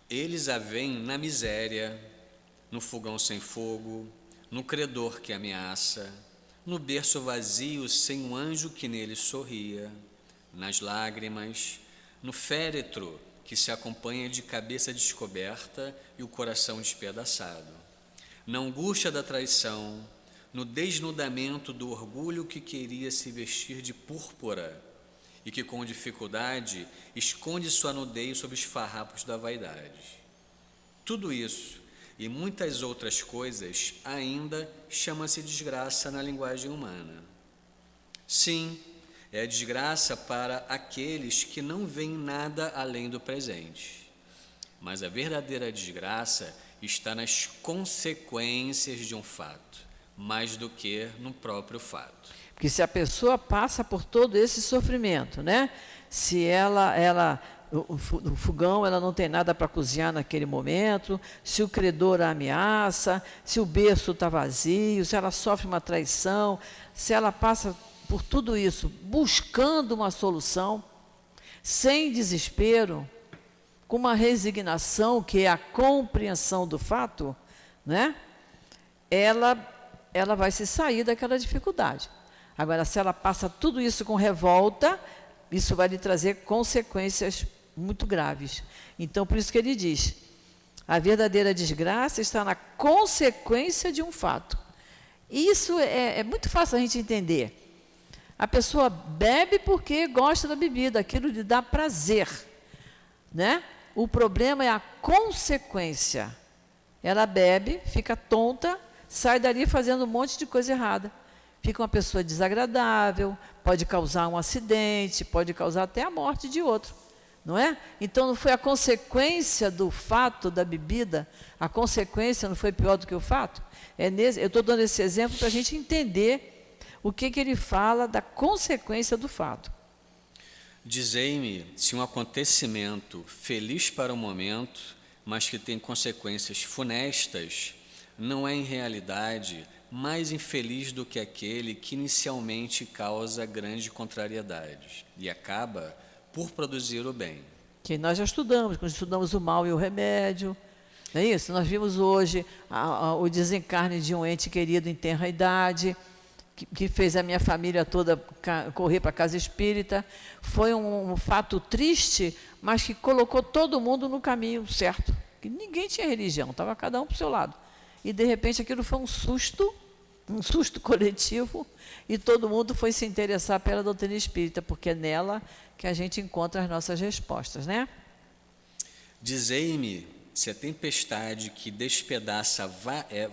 Speaker 4: Eles a veem na miséria, no fogão sem fogo, no credor que ameaça, no berço vazio sem um anjo que nele sorria, nas lágrimas, no féretro que se acompanha de cabeça descoberta e o coração despedaçado, na angústia da traição, no desnudamento do orgulho que queria se vestir de púrpura e que com dificuldade esconde sua nudez sob os farrapos da vaidade. Tudo isso e muitas outras coisas ainda chama-se desgraça na linguagem humana. Sim, é a desgraça para aqueles que não veem nada além do presente. Mas a verdadeira desgraça está nas consequências de um fato, mais do que no próprio fato.
Speaker 3: Porque se a pessoa passa por todo esse sofrimento, né? Se o fogão, ela não tem nada para cozinhar naquele momento, se o credor a ameaça, se o berço está vazio, se ela sofre uma traição, se ela passa por tudo isso, buscando uma solução, sem desespero, com uma resignação, que é a compreensão do fato, né? Ela vai se sair daquela dificuldade. Agora, se ela passa tudo isso com revolta, isso vai lhe trazer consequências muito graves. Então, por isso que ele diz, a verdadeira desgraça está na consequência de um fato. E isso é muito fácil a gente entender. A pessoa bebe porque gosta da bebida, aquilo lhe dá prazer, né? O problema é a consequência. Ela bebe, fica tonta, sai dali fazendo um monte de coisa errada. Fica uma pessoa desagradável, pode causar um acidente, pode causar até a morte de outro, não é? Então, não foi a consequência do fato da bebida, a consequência não foi pior do que o fato? Eu estou dando esse exemplo para a gente entender o que ele fala da consequência do fato.
Speaker 4: Dizei-me se um acontecimento feliz para o momento, mas que tem consequências funestas, não é em realidade mais infeliz do que aquele que inicialmente causa grande contrariedade e acaba por produzir o bem.
Speaker 3: Que nós já estudamos, quando estudamos o mal e o remédio, não é isso? Nós vimos hoje o desencarne de um ente querido em tenra idade, que fez a minha família toda correr para a casa espírita. Foi um fato triste, mas que colocou todo mundo no caminho certo. Que ninguém tinha religião, estava cada um para o seu lado. E, de repente, aquilo foi um susto coletivo, e todo mundo foi se interessar pela doutrina espírita, porque é nela que a gente encontra as nossas respostas, né?
Speaker 4: Dizei-me se a tempestade que despedaça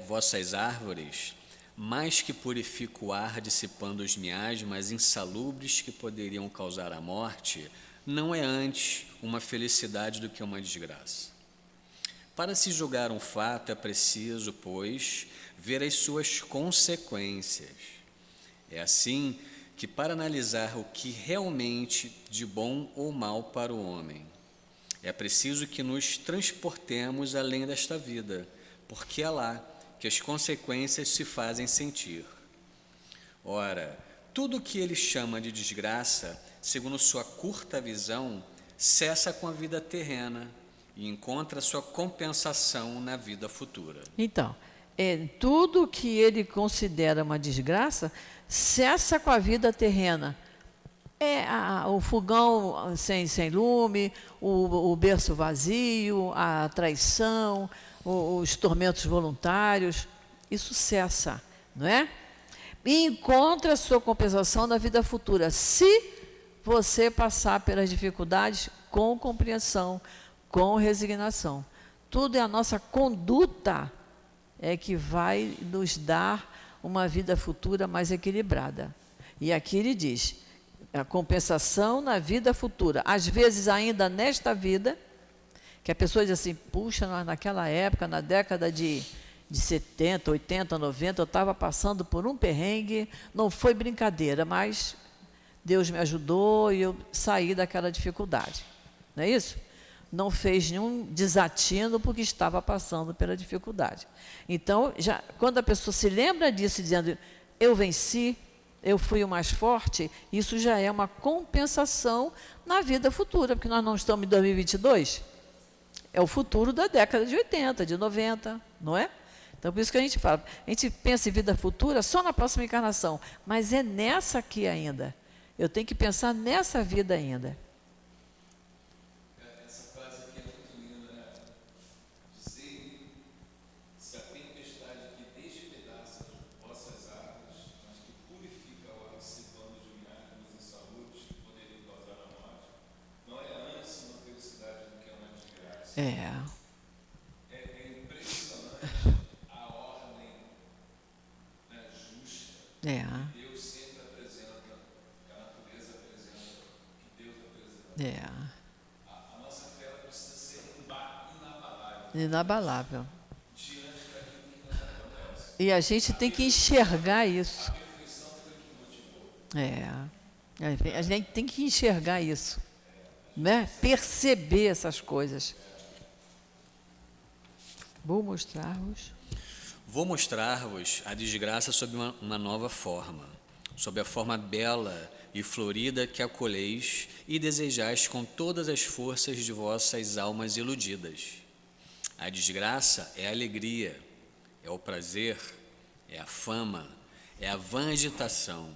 Speaker 4: vossas árvores, mais que purifica o ar dissipando os miasmas insalubres que poderiam causar a morte, não é antes uma felicidade do que uma desgraça. Para se julgar um fato é preciso, pois, ver as suas consequências. É assim que, para analisar o que realmente de bom ou mal para o homem, é preciso que nos transportemos além desta vida, porque é lá que as consequências se fazem sentir. Ora, tudo o que ele chama de desgraça, segundo sua curta visão, cessa com a vida terrena e encontra sua compensação na vida futura.
Speaker 3: Então, tudo que ele considera uma desgraça cessa com a vida terrena. O fogão sem lume, o berço vazio, a traição, os tormentos voluntários, isso cessa, não é? E encontra a sua compensação na vida futura, se você passar pelas dificuldades com compreensão, com resignação. Tudo é a nossa conduta é que vai nos dar uma vida futura mais equilibrada. E aqui ele diz, a compensação na vida futura. Às vezes, ainda nesta vida, que a pessoa diz assim, puxa, naquela época, na década de 70, 80, 90, eu estava passando por um perrengue, não foi brincadeira, mas Deus me ajudou e eu saí daquela dificuldade. Não é isso? Não fez nenhum desatino porque estava passando pela dificuldade. Então, já, quando a pessoa se lembra disso, dizendo, eu venci, eu fui o mais forte, isso já é uma compensação na vida futura, porque nós não estamos em 2022, é o futuro da década de 80, de 90, não é? Então, por isso que a gente fala, a gente pensa em vida futura só na próxima encarnação, mas é nessa aqui ainda. Eu tenho que pensar nessa vida ainda.
Speaker 5: Essa frase aqui é muito linda, né? Dizer se a tempestade que despedaça vossas árvores, mas que purifica o ar dissipando de milagres e saúde que poderiam causar a morte, não é antes uma felicidade do que uma desgraça. É impressionante a ordem, né, justa que Deus sempre apresenta, que a natureza apresenta, que Deus apresenta. A nossa fé ela precisa ser inabalável
Speaker 3: Inabalável.
Speaker 5: diante daquilo que nos acontece.
Speaker 3: E a gente tem que enxergar isso.
Speaker 5: A perfeição foi o que motivou.
Speaker 3: A gente tem que enxergar isso, né? Perceber essas coisas. Vou mostrar-vos
Speaker 4: a desgraça sob uma nova forma, sob a forma bela e florida que acolheis e desejais com todas as forças de vossas almas iludidas. A desgraça é a alegria, é o prazer, é a fama, é a vã agitação,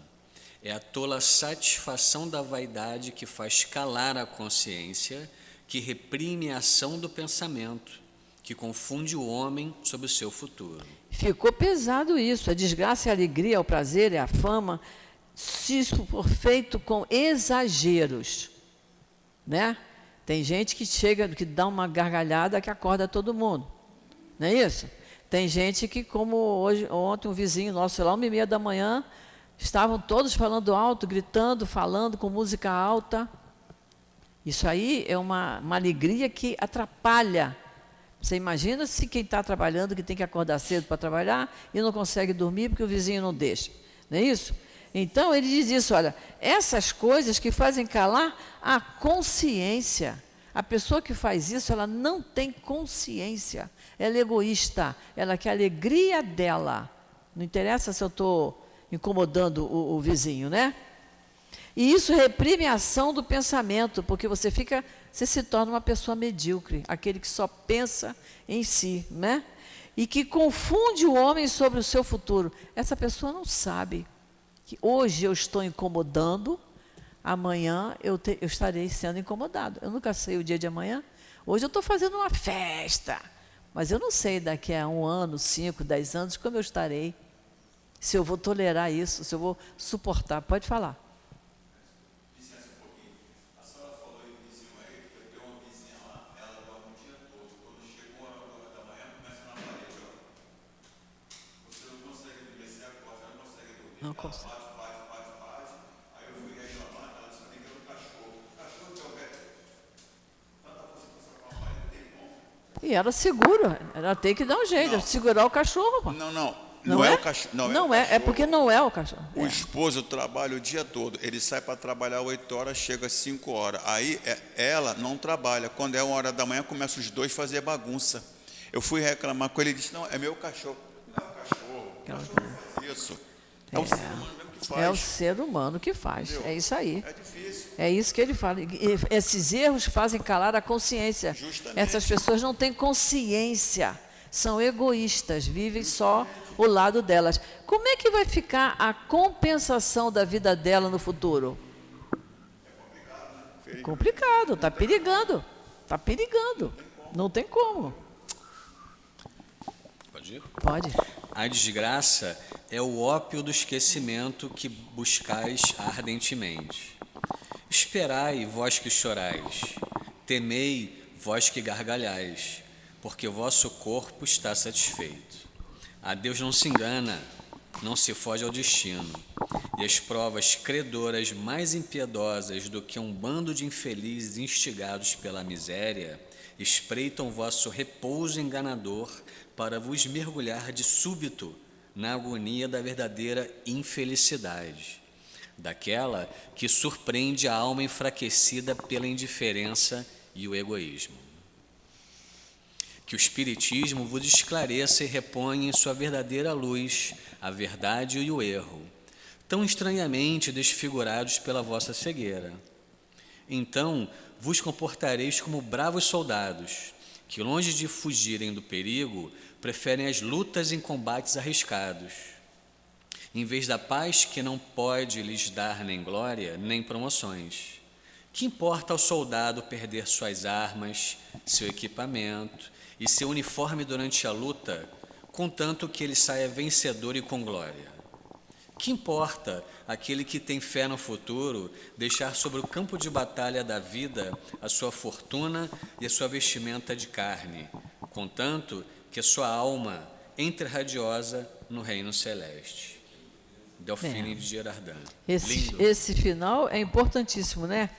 Speaker 4: é a tola satisfação da vaidade que faz calar a consciência, que reprime a ação do pensamento, que confunde o homem sobre o seu futuro.
Speaker 3: Ficou pesado isso. A desgraça é a alegria, é o prazer, é a fama, se isso for feito com exageros, né? Tem gente que chega, que dá uma gargalhada que acorda todo mundo, não é isso? Tem gente que, como ontem um vizinho nosso, sei lá, 1h30 da manhã, estavam todos falando alto, gritando, falando com música alta. Isso aí é uma alegria que atrapalha. Você imagina se quem está trabalhando, que tem que acordar cedo para trabalhar e não consegue dormir porque o vizinho não deixa, não é isso? Então, ele diz isso, olha, essas coisas que fazem calar a consciência. A pessoa que faz isso, ela não tem consciência, ela é egoísta, ela quer a alegria dela. Não interessa se eu estou incomodando o vizinho, né? E isso reprime a ação do pensamento, porque você se torna uma pessoa medíocre, aquele que só pensa em si, né? E que confunde o homem sobre o seu futuro. Essa pessoa não sabe que hoje eu estou incomodando, amanhã eu estarei sendo incomodado. Eu nunca sei o dia de amanhã. Hoje eu estou fazendo uma festa, mas eu não sei daqui a 1 ano, 5, 10 anos, como eu estarei, se eu vou tolerar isso, se eu vou suportar. Pode falar. Não consegue.
Speaker 5: Aí eu fui reclamar, ela disse que era um cachorro. O cachorro que é o velho. Tanta força que você fala, mas não tem como.
Speaker 3: E ela segura, ela tem que dar um jeito, segurar o cachorro.
Speaker 7: Não é o cachorro.
Speaker 3: Não é porque não é o cachorro.
Speaker 7: O esposo trabalha o dia todo, ele sai para trabalhar 8 horas, chega às 5 horas. Aí ela não trabalha. Quando é 1h da manhã, começa os dois a fazer bagunça. Eu fui reclamar com ele, ele disse, não, é meu cachorro. Não é o cachorro, o cachorro não faz isso. É o ser humano mesmo que faz.
Speaker 3: É o ser humano que faz. Entendeu? É isso aí.
Speaker 7: É difícil.
Speaker 3: É isso que ele fala. E esses erros fazem calar a consciência.
Speaker 7: Justamente.
Speaker 3: Essas pessoas não têm consciência. São egoístas, vivem só o lado delas. Como é que vai ficar a compensação da vida dela no futuro? É complicado, está perigando. Está perigando. Não tem como.
Speaker 4: Pode ir?
Speaker 3: Pode.
Speaker 4: A desgraça é o ópio do esquecimento que buscais ardentemente. Esperai, vós que chorais, temei, vós que gargalhais, porque o vosso corpo está satisfeito. A Deus não se engana, não se foge ao destino, e as provas credoras mais impiedosas do que um bando de infelizes instigados pela miséria espreitam o vosso repouso enganador para vos mergulhar de súbito na agonia da verdadeira infelicidade, daquela que surpreende a alma enfraquecida pela indiferença e o egoísmo. Que o Espiritismo vos esclareça e reponha em sua verdadeira luz a verdade e o erro, tão estranhamente desfigurados pela vossa cegueira. Então vos comportareis como bravos soldados, que longe de fugirem do perigo, preferem as lutas em combates arriscados. Em vez da paz que não pode lhes dar nem glória, nem promoções. Que importa ao soldado perder suas armas, seu equipamento e seu uniforme durante a luta, contanto que ele saia vencedor e com glória? Que importa aquele que tem fé no futuro deixar sobre o campo de batalha da vida a sua fortuna e a sua vestimenta de carne, contanto que a sua alma entre radiosa no reino celeste? Delfine de Girardin.
Speaker 3: Esse final é importantíssimo, né?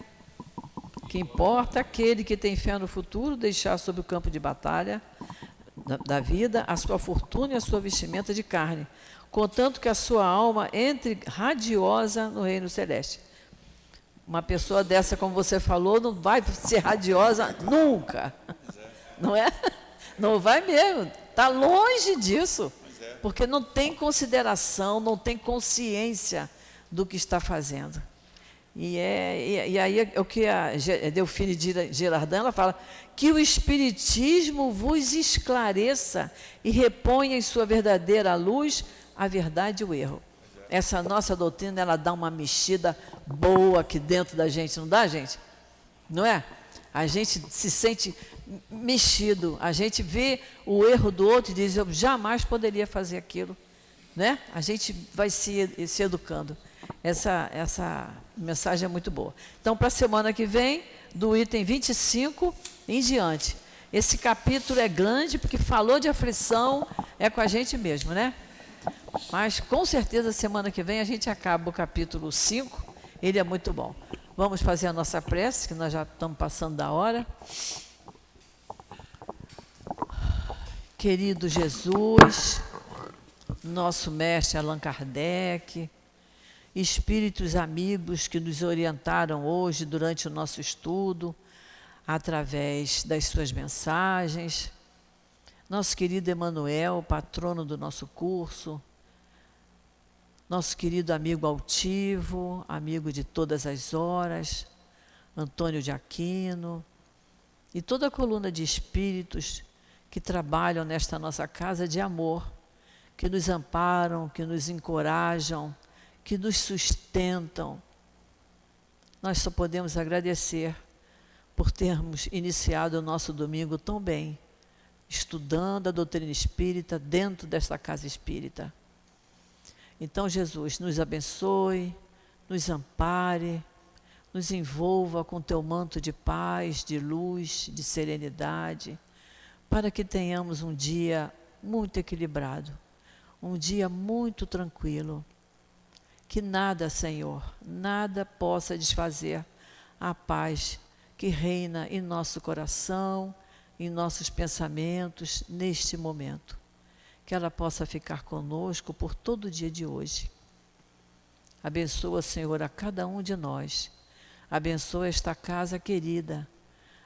Speaker 3: Que importa aquele que tem fé no futuro deixar sobre o campo de batalha da vida a sua fortuna e a sua vestimenta de carne, contanto que a sua alma entre radiosa no reino celeste. Uma pessoa dessa, como você falou, não vai ser radiosa nunca. Não é? Não vai mesmo. Está longe disso. Porque não tem consideração, não tem consciência do que está fazendo. E aí é o que a Delfine de Girardin, ela fala, que o Espiritismo vos esclareça e reponha em sua verdadeira luz a verdade e o erro. Essa nossa doutrina, ela dá uma mexida boa aqui dentro da gente, não dá, gente? Não é? A gente se sente mexido, a gente vê o erro do outro e diz, eu jamais poderia fazer aquilo, né? A gente vai se educando. Essa mensagem é muito boa. Então, para a semana que vem, do item 25 em diante. Esse capítulo é grande, porque falou de aflição, é com a gente mesmo, né? Mas, com certeza, semana que vem a gente acaba o capítulo 5, ele é muito bom. Vamos fazer a nossa prece, que nós já estamos passando da hora. Querido Jesus, nosso mestre Allan Kardec, espíritos amigos que nos orientaram hoje durante o nosso estudo, através das suas mensagens, nosso querido Emanuel, patrono do nosso curso, nosso querido amigo altivo, amigo de todas as horas, Antônio de Aquino, e toda a coluna de espíritos que trabalham nesta nossa casa de amor, que nos amparam, que nos encorajam, que nos sustentam. Nós só podemos agradecer por termos iniciado o nosso domingo tão bem, estudando a doutrina espírita dentro desta casa espírita. Então, Jesus, nos abençoe, nos ampare, nos envolva com teu manto de paz, de luz, de serenidade, para que tenhamos um dia muito equilibrado, um dia muito tranquilo. Que nada, Senhor, nada possa desfazer a paz que reina em nosso coração, em nossos pensamentos, neste momento. Que ela possa ficar conosco por todo o dia de hoje. Abençoa, Senhor, a cada um de nós. Abençoa esta casa querida.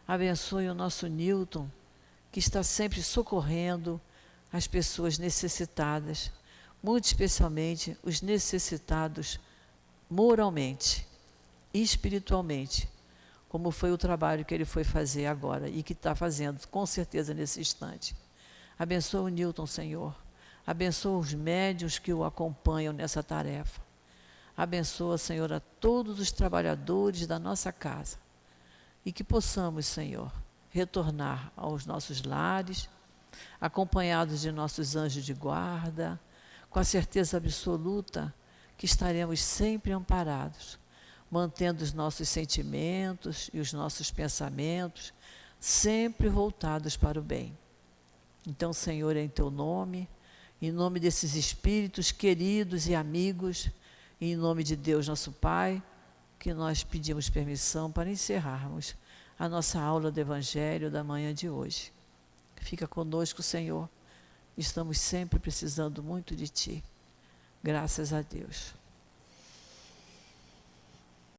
Speaker 3: Abençoe o nosso Newton, que está sempre socorrendo as pessoas necessitadas, muito especialmente os necessitados moralmente e espiritualmente, como foi o trabalho que ele foi fazer agora e que está fazendo, com certeza, nesse instante. Abençoa o Newton, Senhor. Abençoa os médiuns que o acompanham nessa tarefa. Abençoa, Senhor, a todos os trabalhadores da nossa casa. E que possamos, Senhor, retornar aos nossos lares, acompanhados de nossos anjos de guarda, com a certeza absoluta que estaremos sempre amparados, mantendo os nossos sentimentos e os nossos pensamentos sempre voltados para o bem. Então, Senhor, é em Teu nome, em nome desses espíritos queridos e amigos, e em nome de Deus, nosso Pai, que nós pedimos permissão para encerrarmos a nossa aula do Evangelho da manhã de hoje. Fica conosco, Senhor. Estamos sempre precisando muito de Ti. Graças a Deus.